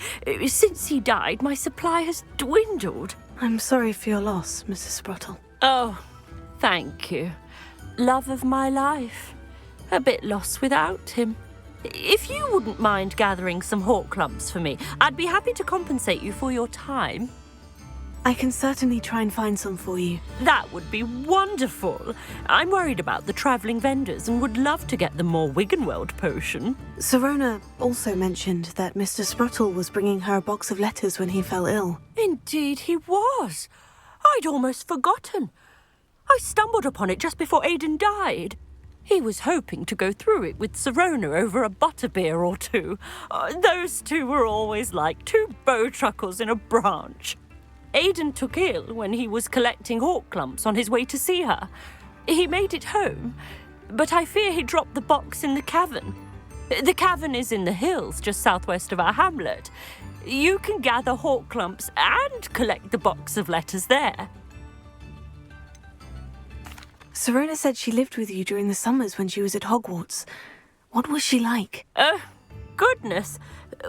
Since he died, my supply has dwindled. I'm sorry for your loss, Mrs. Sprottle. Oh, thank you. Love of my life. A bit lost without him. If you wouldn't mind gathering some hawklumps for me, I'd be happy to compensate you for your time. I can certainly try and find some for you. That would be wonderful. I'm worried about the travelling vendors and would love to get them more Wiggenweld potion. Sirona also mentioned that Mr. Sprottle was bringing her a box of letters when he fell ill. Indeed he was. I'd almost forgotten. I stumbled upon it just before Aidan died. He was hoping to go through it with Sirona over a butterbeer or two. Those two were always like two bowtruckles in a branch. Aidan took ill when he was collecting hawk clumps on his way to see her. He made it home, but I fear he dropped the box in the cavern. The cavern is in the hills just southwest of our hamlet. You can gather hawk clumps and collect the box of letters there. Sirona said she lived with you during the summers when she was at Hogwarts. What was she like? Goodness.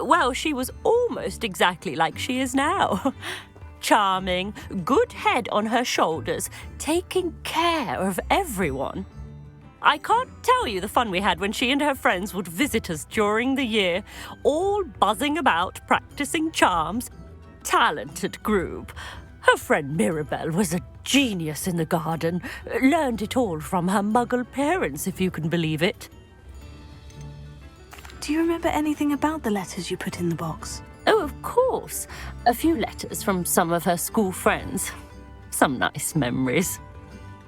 Well, she was almost exactly like she is now. Charming, good head on her shoulders, taking care of everyone. I can't tell you the fun we had when she and her friends would visit us during the year, all buzzing about, practicing charms. Talented group. Her friend Mirabelle was a genius in the garden. Learned it all from her muggle parents, if you can believe it. Do you remember anything about the letters you put in the box? Oh, of course. A few letters from some of her school friends. Some nice memories.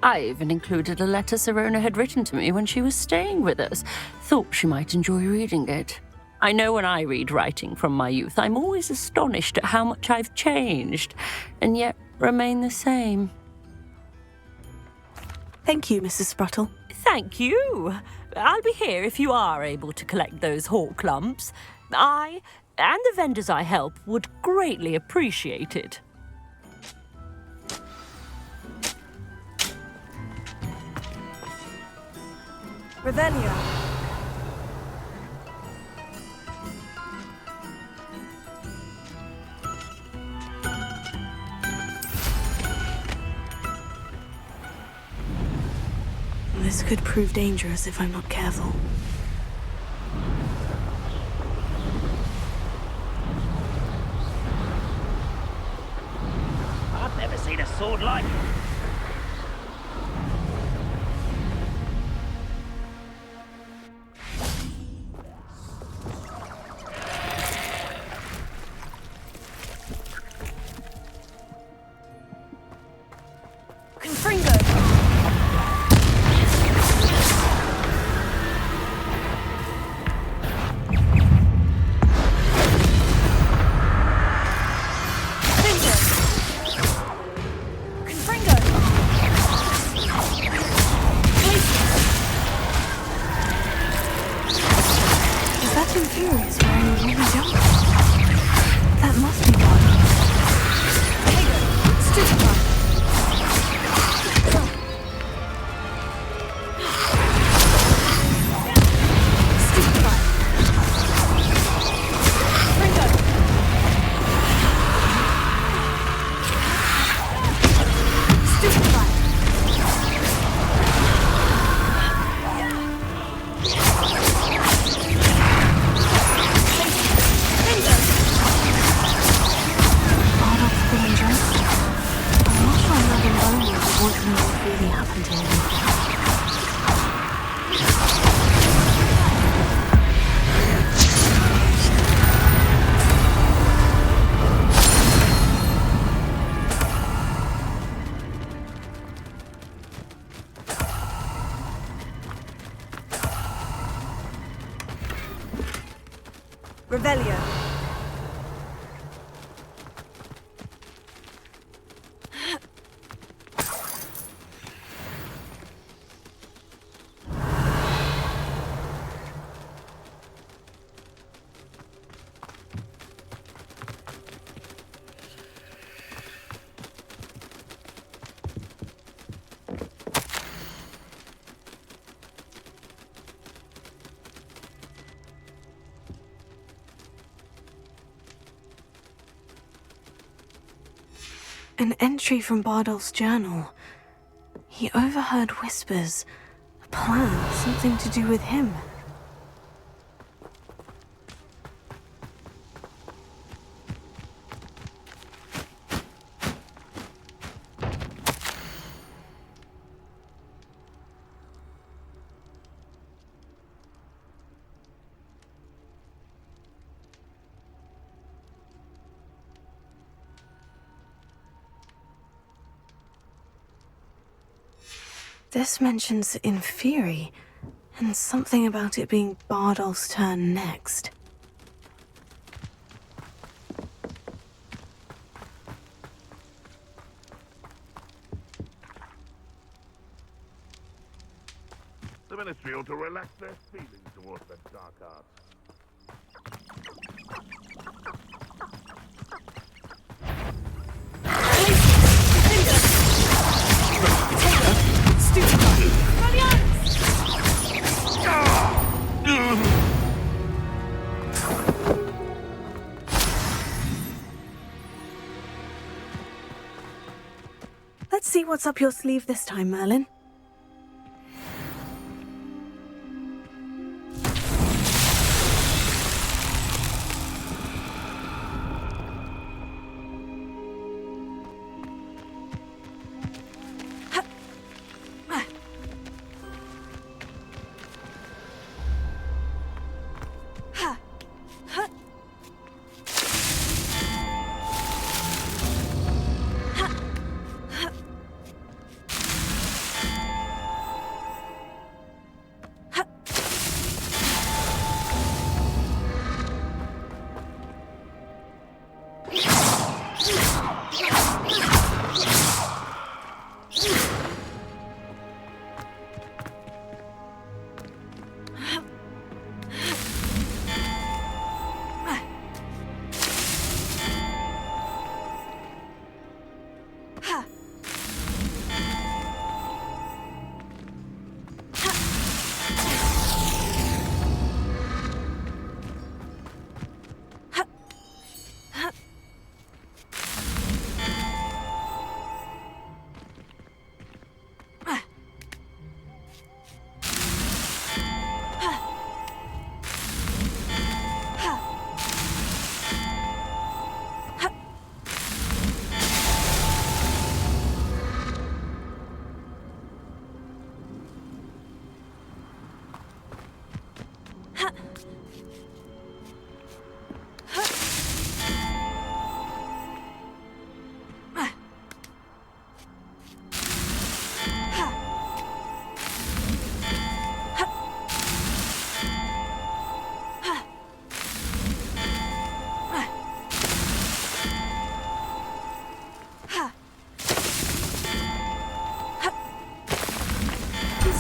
I even included a letter Sirona had written to me when she was staying with us. Thought she might enjoy reading it. I know when I read writing from my youth, I'm always astonished at how much I've changed, and yet remain the same. Thank you, Mrs. Spruttle. Thank you. I'll be here if you are able to collect those hawk lumps. I, and the vendors I help, would greatly appreciate it. Revelio. This could prove dangerous if I'm not careful. I've never seen a sword like it. Revelio. An entry from Bardolph's journal. He overheard whispers. A plan, something to do with him. This mentions Inferi, And something about it being Bardolph's turn next. The Ministry ought to relax their feelings towards the dark arts. Let's see what's up your sleeve this time, Merlin.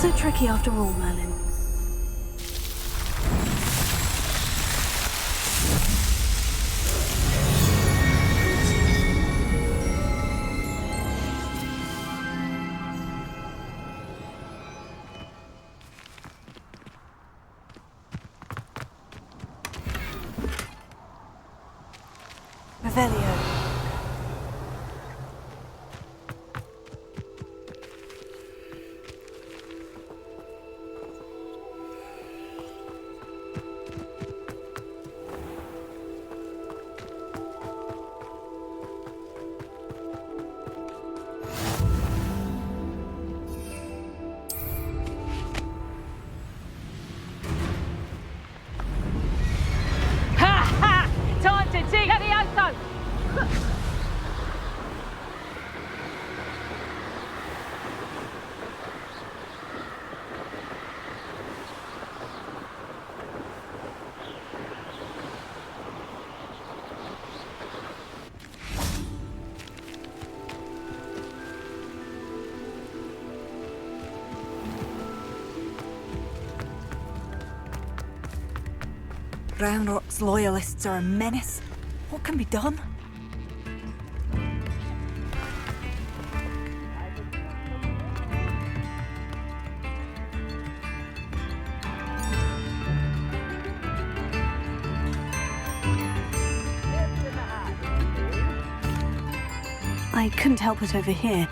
So tricky after all, Merlin. Revelio. Ranrock's loyalists are a menace. What can be done? I couldn't help but overhear.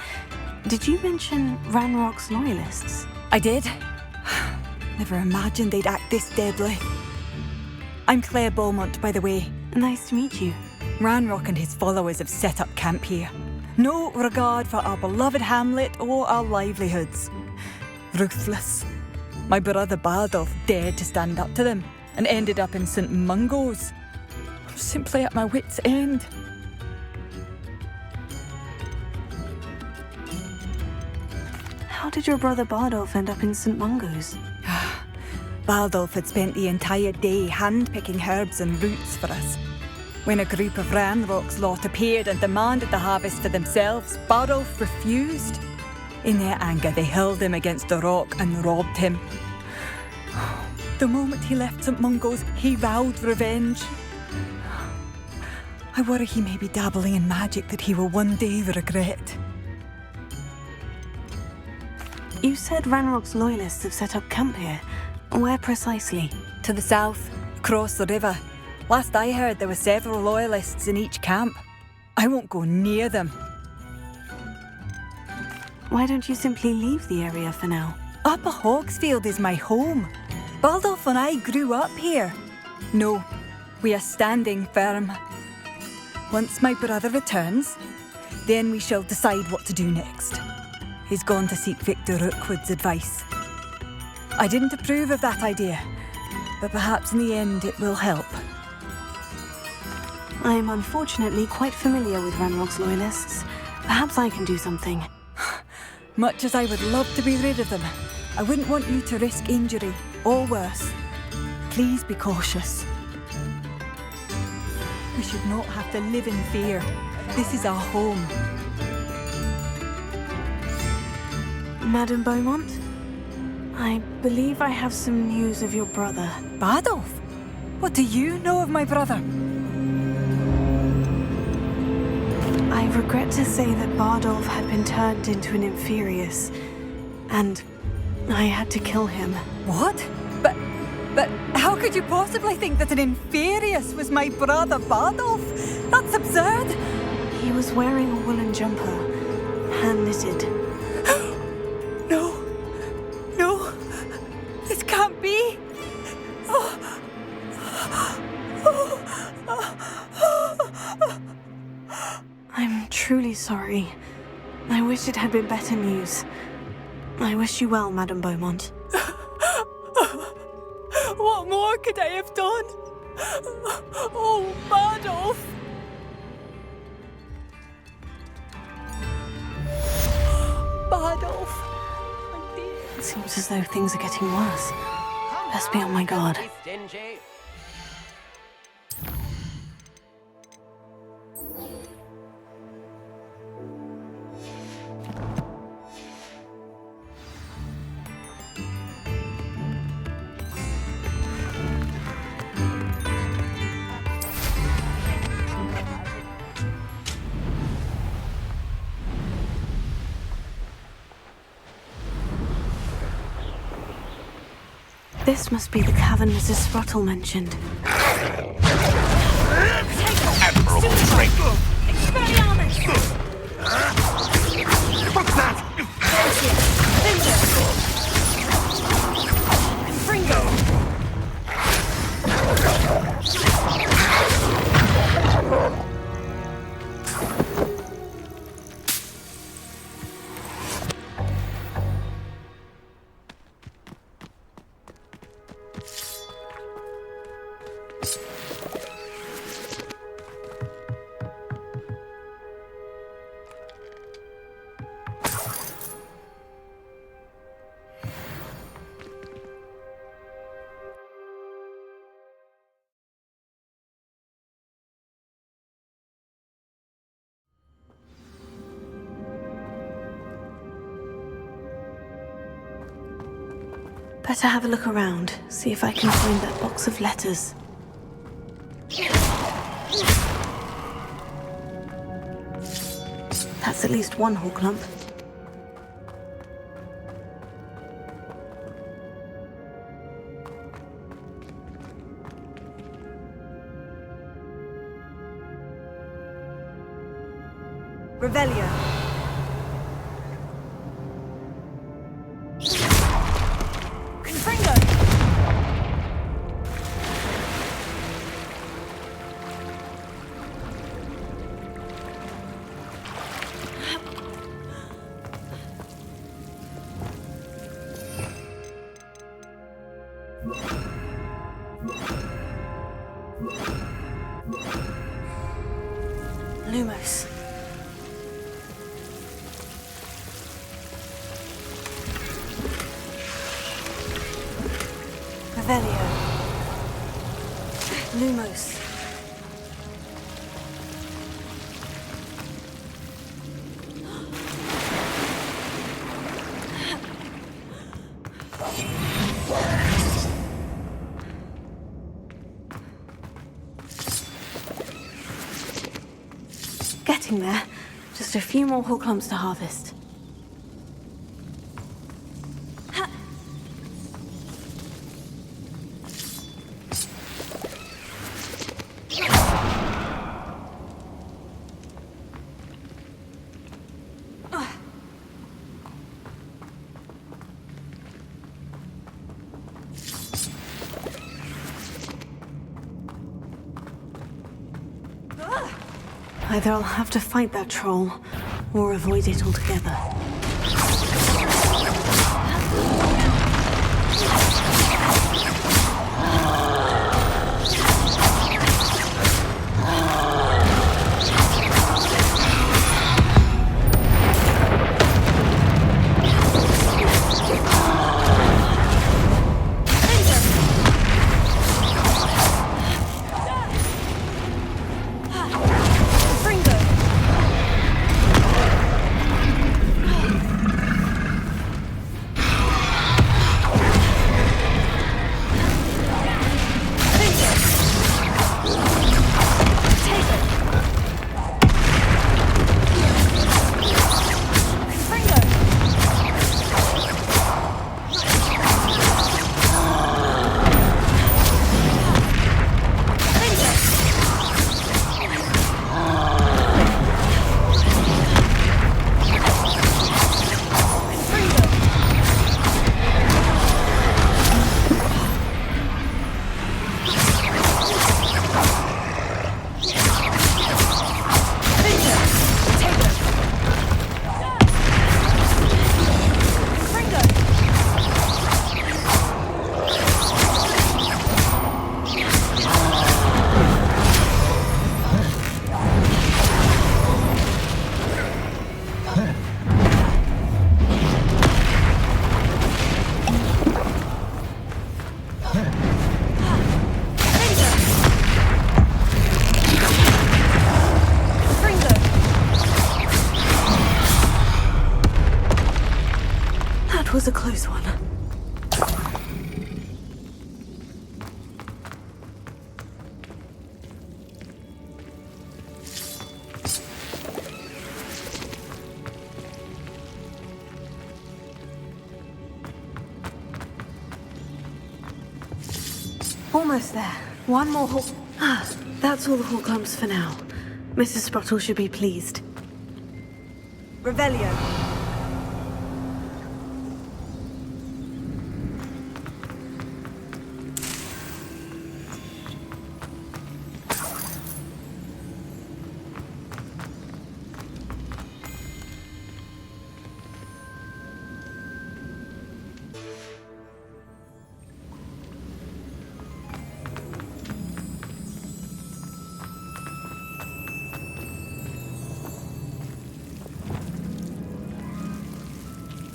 Did you mention Ranrock's loyalists? I did. Never imagined they'd act this deadly. I'm Claire Beaumont, by the way. Nice to meet you. Ranrock and his followers have set up camp here. No regard for our beloved hamlet or our livelihoods. Ruthless. My brother Bardolph dared to stand up to them and ended up in St. Mungo's. I'm simply at my wit's end. How did your brother Bardolph end up in St. Mungo's? Bardolph had spent the entire day hand-picking herbs and roots for us. When a group of Ranrock's lot appeared and demanded the harvest for themselves, Bardolph refused. In their anger, they hurled him against a rock and robbed him. The moment he left St. Mungo's, he vowed revenge. I worry he may be dabbling in magic that he will one day regret. You said Ranrock's loyalists have set up camp here. Where precisely? To the south, across the river. Last I heard, there were several loyalists in each camp. I won't go near them. Why don't you simply leave the area for now? Upper Hogsfield is my home. Bardolph and I grew up here. No, we are standing firm. Once my brother returns, then we shall decide what to do next. He's gone to seek Victor Rookwood's advice. I didn't approve of that idea, but perhaps in the end it will help. I am unfortunately quite familiar with Ranrock's loyalists. Perhaps I can do something. Much as I would love to be rid of them, I wouldn't want you to risk injury, or worse. Please be cautious. We should not have to live in fear. This is our home. Madame Beaumont? I believe I have some news of your brother. Bardolph? What do you know of my brother? I regret to say that Bardolph had been turned into an Inferius, and I had to kill him. What? But how could you possibly think that an Inferius was my brother Bardolph? That's absurd! He was wearing a woolen jumper, hand-knitted. No, this can't be. I'm truly sorry. I wish it had been better news. I wish you well, Madame Beaumont. What more could I have done? Oh, Bardolph! Bardolph! It seems as though things are getting worse. Best be on my guard. This must be the cavern Mrs. Sprottle mentioned. Admirable trick! Expelliarmus! What's that? Better have a look around, see if I can find that box of letters. That's at least one hawk lump. Revelio. Lumos. Revelio. Lumos. Getting there. Just a few more Horklumps to harvest. Either I'll have to fight that troll, or avoid it altogether. Was a close one. Almost there. One more that's all the Horklumps for now. Mrs. Sprottle should be pleased. Revelio.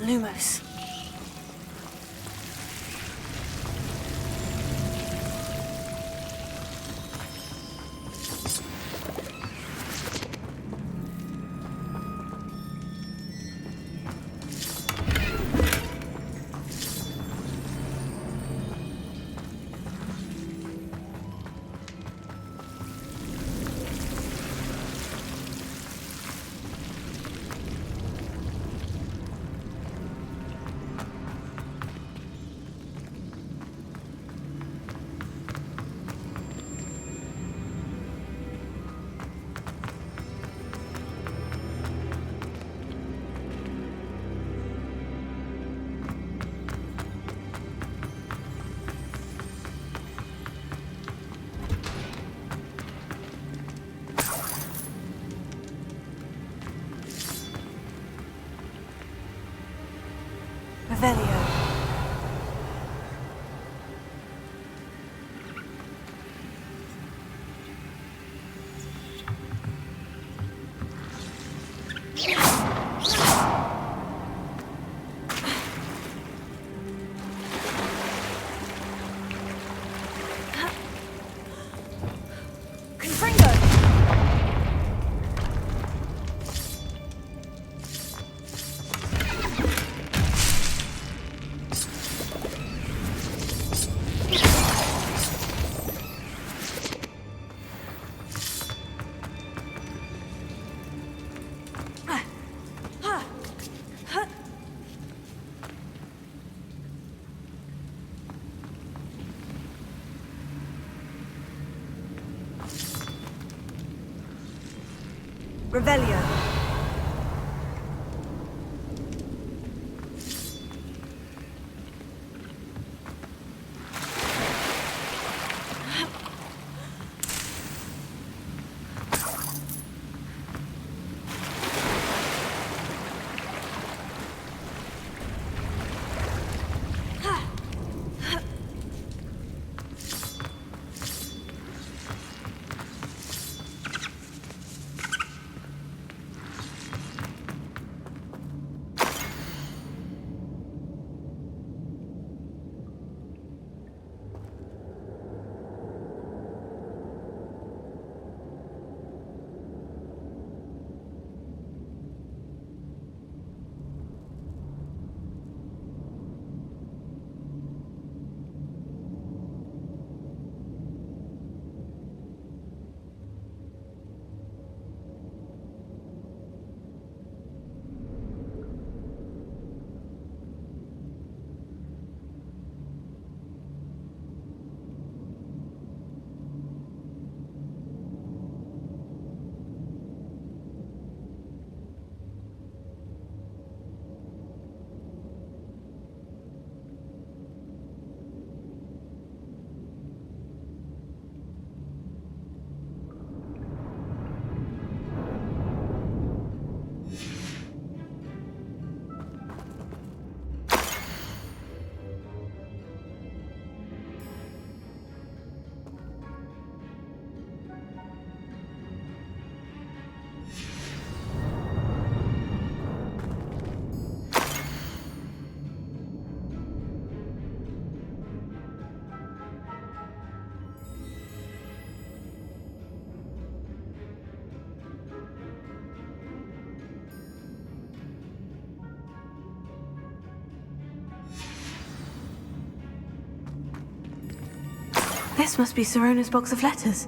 Lumos. Revelio. This must be Sirona's box of letters.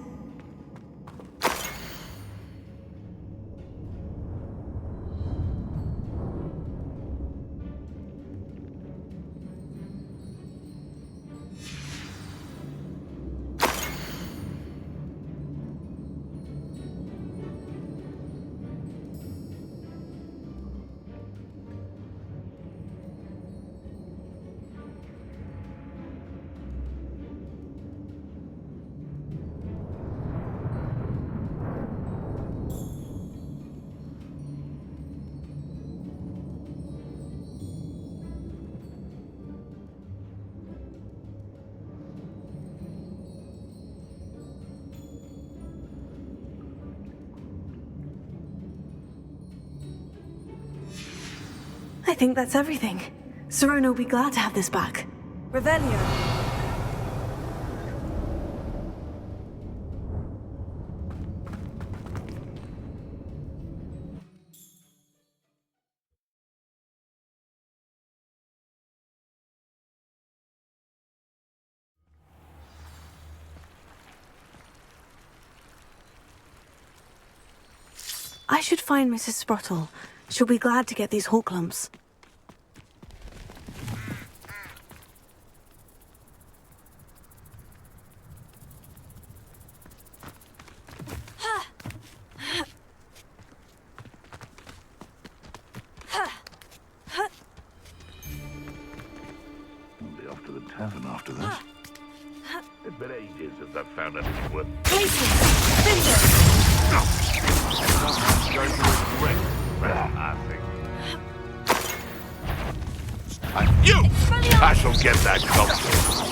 I think that's everything. Sirona will be glad to have this back. Revelio. I should find Mrs. Sprottle. She'll be glad to get these hawk lumps. I'll be off to the tavern after this. It's been ages since I've found anything worth... I'm going to regret trespassing. And you! I shall get that goblin.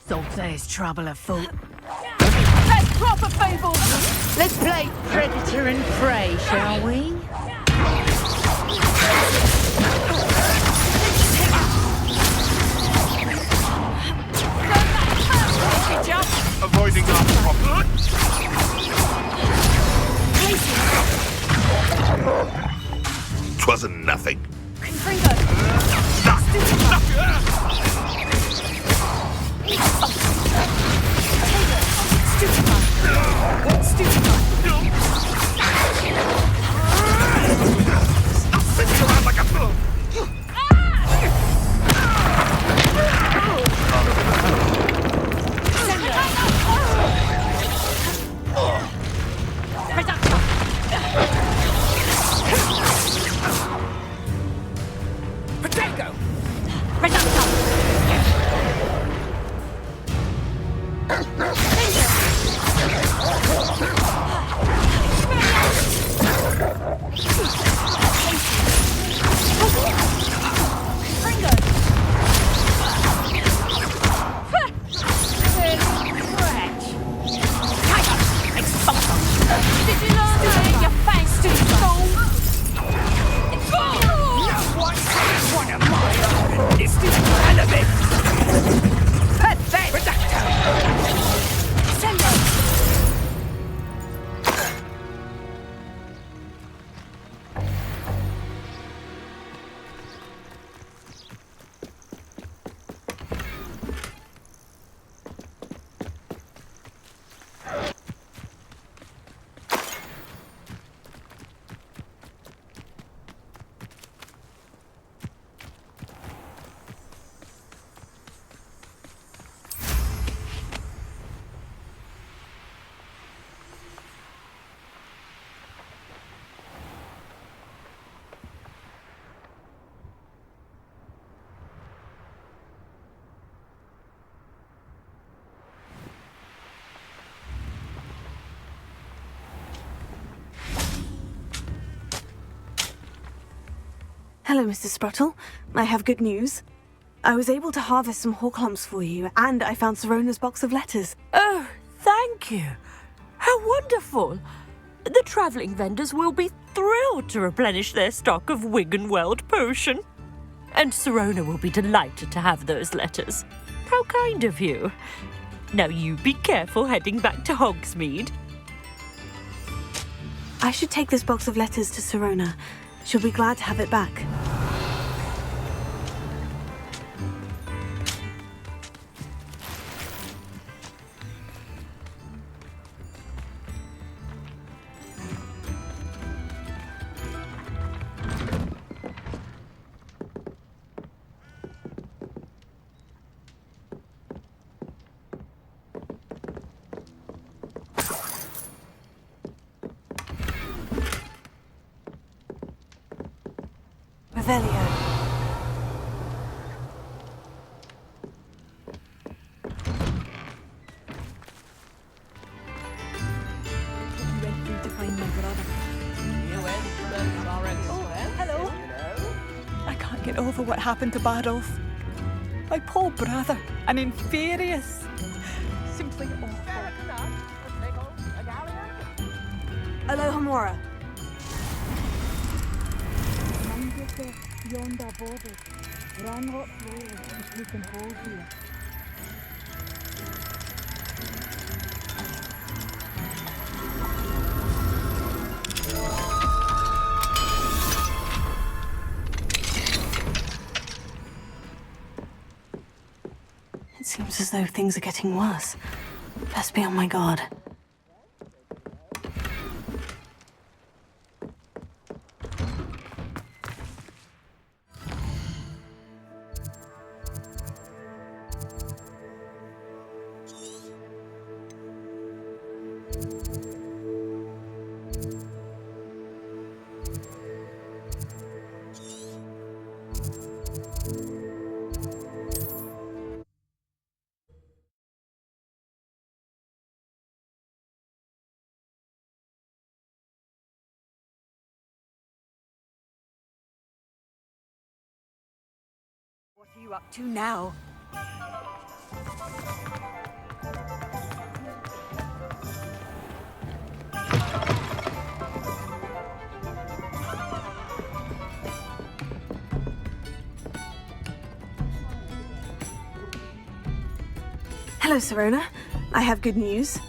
Thought there's trouble afoot. That's proper fable! Let's play predator and prey, shall we? Avoiding our problem. Hello, Mrs. Sprottle. I have good news. I was able to harvest some horklumps for you, and I found Sirona's box of letters. Oh, thank you. How wonderful. The travelling vendors will be thrilled to replenish their stock of Wiggenweld potion. And Sirona will be delighted to have those letters. How kind of you. Now you be careful heading back to Hogsmeade. I should take this box of letters to Sirona. She'll be glad to have it back. Revelio. Hello. I can't get over what happened to Badolf. My poor brother, an inferious. Simply awful. Alohomora. Yonder borders. Run hot slowly and sleep in holes here. It seems as though things are getting worse. Best be on my guard. What are you up to now? Hello, Sirona. I have good news.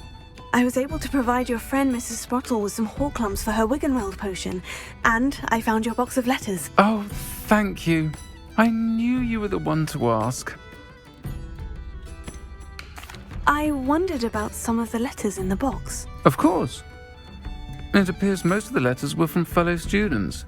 I was able to provide your friend Mrs. Sprottle with some horklumps for her Wiggenweld potion, and I found your box of letters. Oh, thank you. I knew you were the one to ask. I wondered about some of the letters in the box. Of course. It appears most of the letters were from fellow students.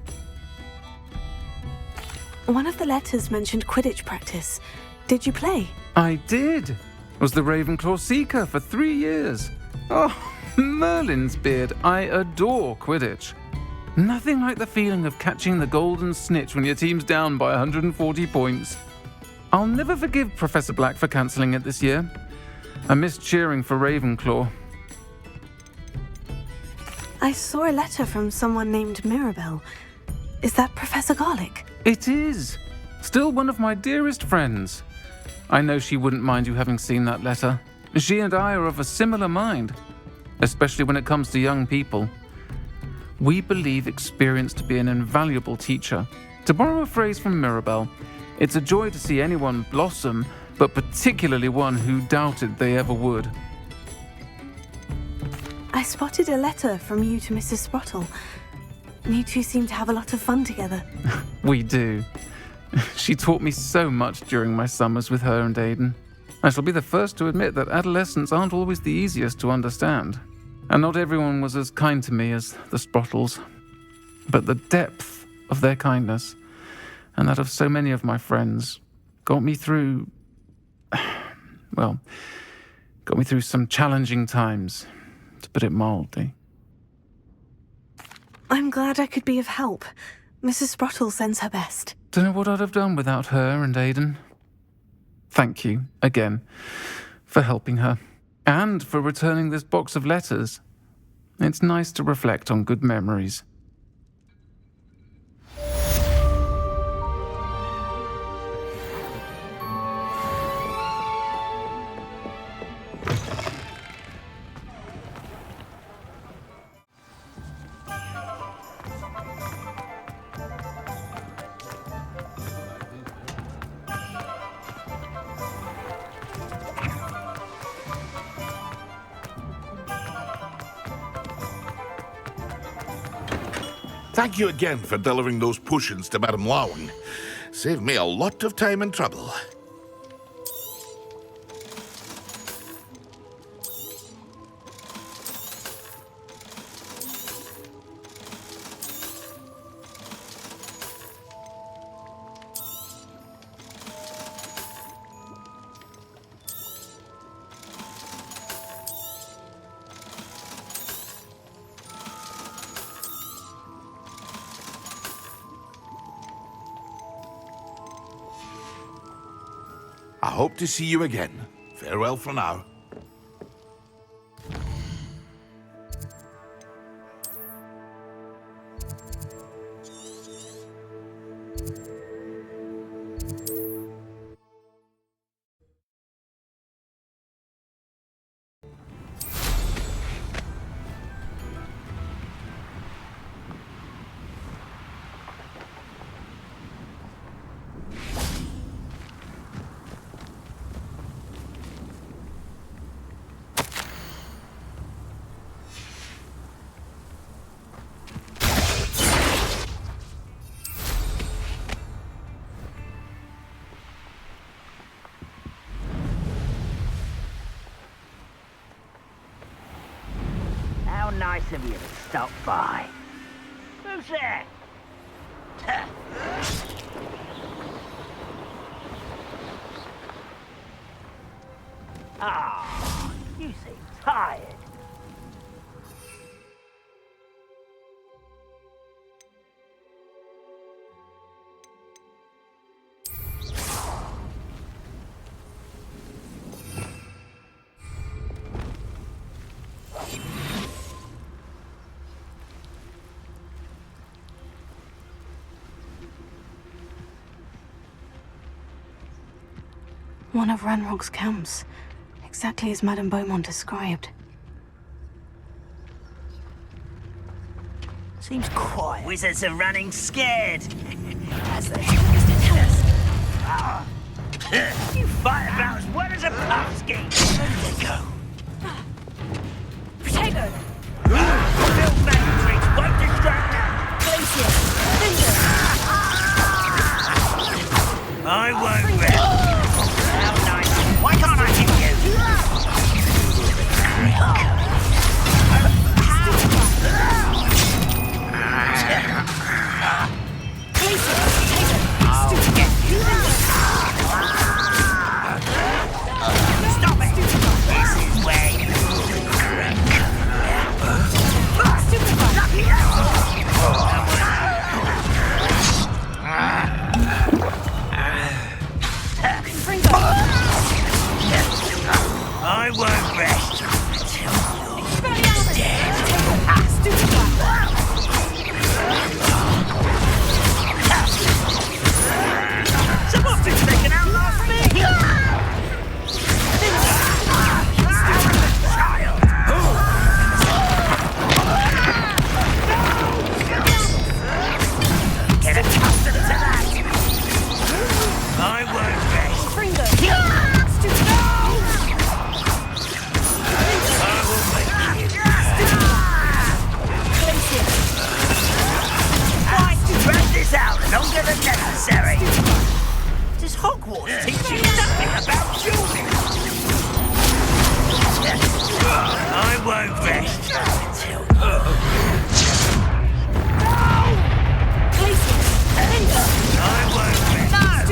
One of the letters mentioned Quidditch practice. Did you play? I did. Was the Ravenclaw Seeker for 3 years. Oh, Merlin's beard. I adore Quidditch. Nothing like the feeling of catching the golden snitch when your team's down by 140 points. I'll never forgive Professor Black for cancelling it this year. I missed cheering for Ravenclaw. I saw a letter from someone named Mirabelle. Is that Professor Garlick? It is. Still one of my dearest friends. I know she wouldn't mind you having seen that letter. She and I are of a similar mind, especially when it comes to young people. We believe experience to be an invaluable teacher. To borrow a phrase from Mirabelle, it's a joy to see anyone blossom, but particularly one who doubted they ever would. I spotted a letter from you to Mrs. Sprottle. You two seem to have a lot of fun together. We do. She taught me so much during my summers with her and Aidan. I shall be the first to admit that adolescents aren't always the easiest to understand. And not everyone was as kind to me as the Sprottles. But the depth of their kindness, and that of so many of my friends, got me through some challenging times, to put it mildly. I'm glad I could be of help. Mrs. Sprottle sends her best. Don't know what I'd have done without her and Aidan. Thank you, again, for helping her, and for returning this box of letters. It's nice to reflect on good memories. Thank you again for delivering those potions to Madame Lawing. Saved me a lot of time and trouble. I hope to see you again. Farewell for now. Nice of you to stop by. Who's there? Ah, you seem tired. One of Ranrock's camps, exactly as Madame Beaumont described. Seems quiet. Wizards are running scared. As they You fight about as well as a Puffskein. Where did they go? Potato! Build magic tricks won't distract them. Glacier! I won't rest. How nice. Why can't I hit you? Stop it! This is where you I won't rest until you're dead. Someone's been taken out last me! Child! Get accustomed to that! I won't rest. Drag this out longer than necessary. Does Hogwarts teach you nothing about dueling? I won't rest until... I won't rest.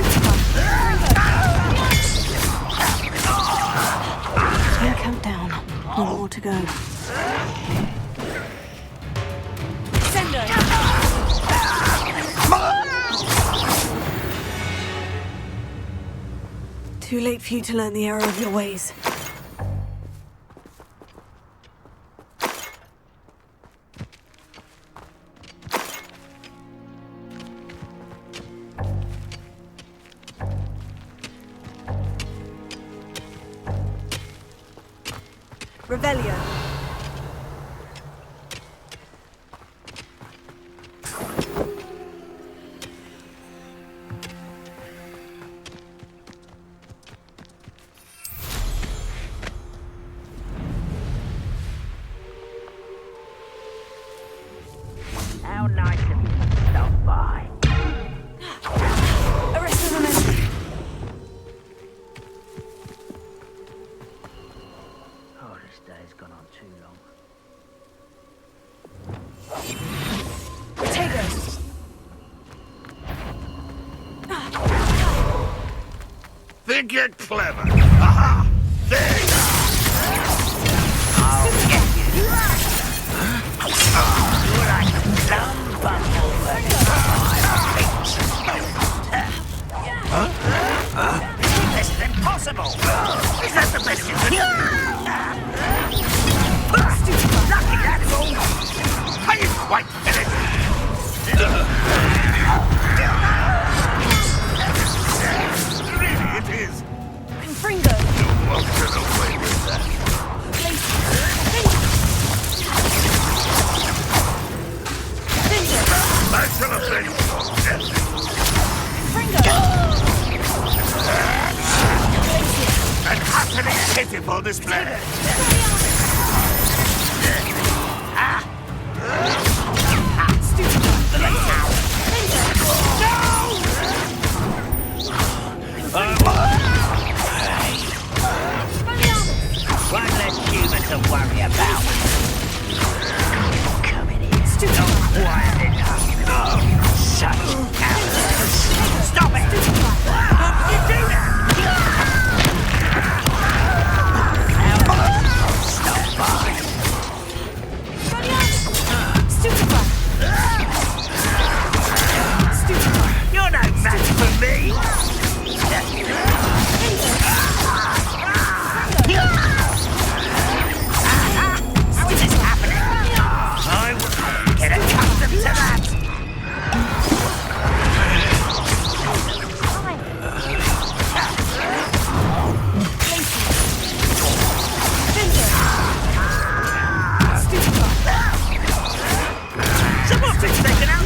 Time countdown. One more to go. Too late for you to learn the error of your ways. Revelio. How nice of you This day's gone on too long. Think you're clever? Aha! There you I'll get you. You're like a plum bumble running This is impossible! Is that the best you can do? Lucky that's all! Are you quite finished? Really, it is. Fringo! You won't get away with that. I shall avenge your death. An utterly pitiful display. One less human to worry about. Come in here. Not quiet enough. Such cowards. Stop it! How can you do that? Stop by. You're no match for me. How is this happening? I will get accustomed to that. Someone's been taken out.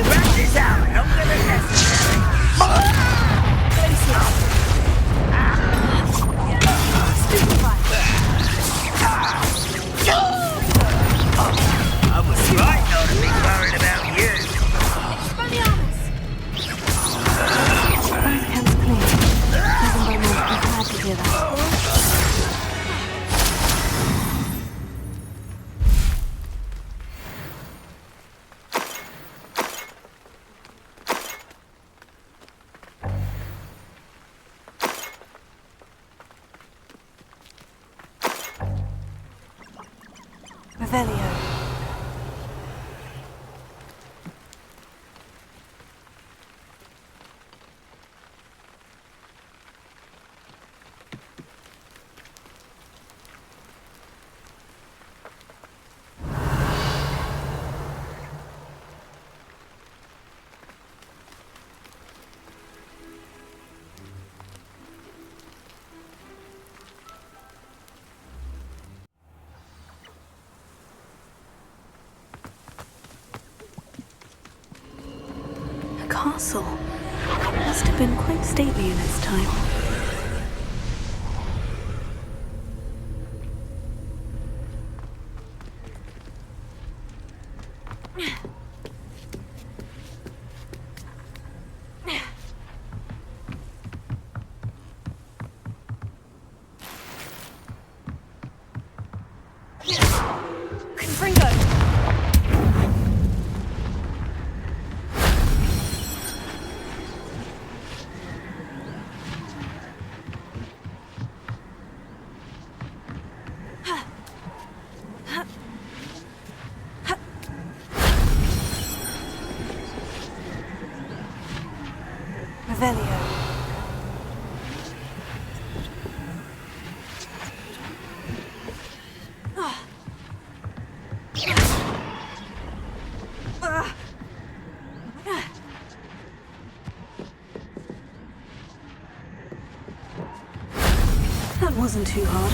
Wrap this out, longer than necessary. I was right not to be worried about you. Both camps clear. Kevin Beaumont, I'm glad to hear that. Revelio. Castle. Must have been quite stately in its time. Revelio. That wasn't too hard.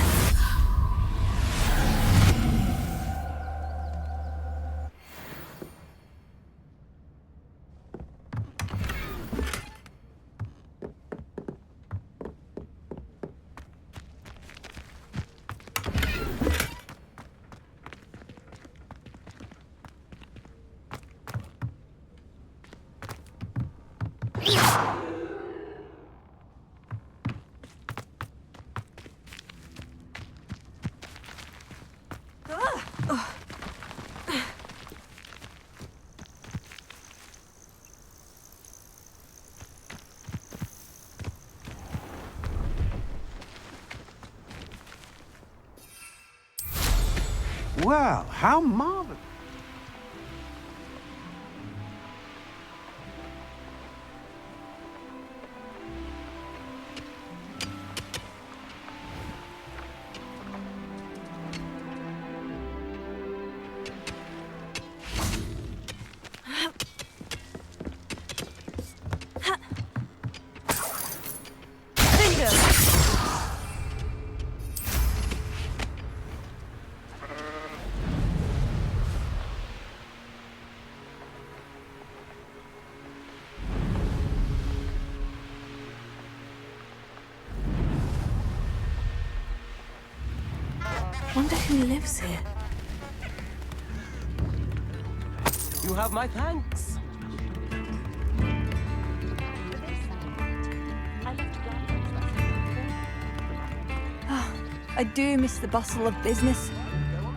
Well, how marvelous. Wonder who lives here. You have my thanks. I do miss the bustle of business.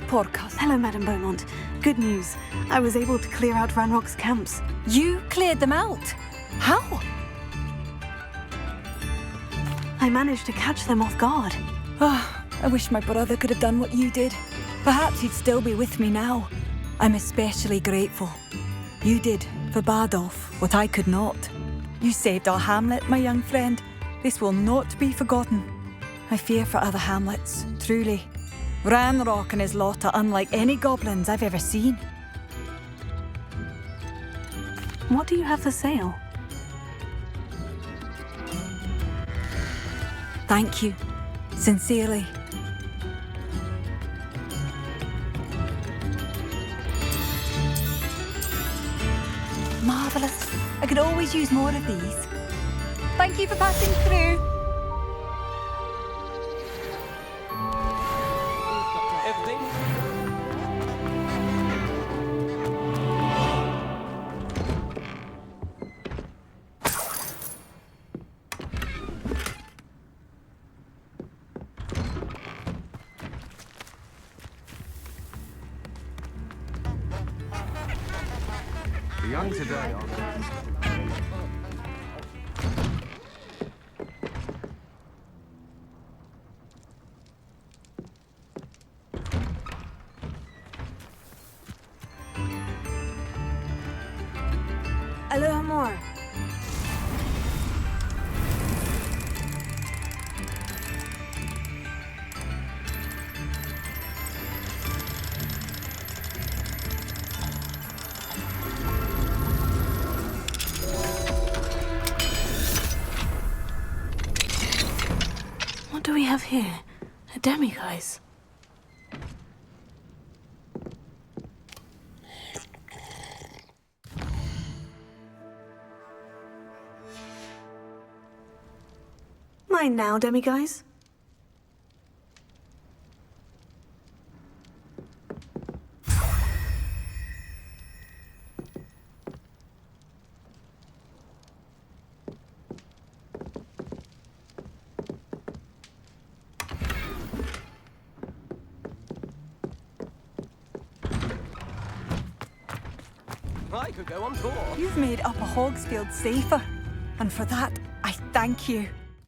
Poor cuss. Hello, Madame Beaumont. Good news. I was able to clear out Ranrock's camps. You cleared them out? How? I managed to catch them off guard. I wish my brother could have done what you did. Perhaps he'd still be with me now. I'm especially grateful. You did, for Bardolph, what I could not. You saved our hamlet, my young friend. This will not be forgotten. I fear for other hamlets, truly. Ranrock and his lot are unlike any goblins I've ever seen. What do you have for sale? Thank you. Sincerely. Marvellous. I could always use more of these. Thank you for passing through. The young today are... Alohomora. What do we have here? A demiguise. Mine now, demiguise. I could go on tour. You've made Upper Hogsfield safer, and for that, I thank you.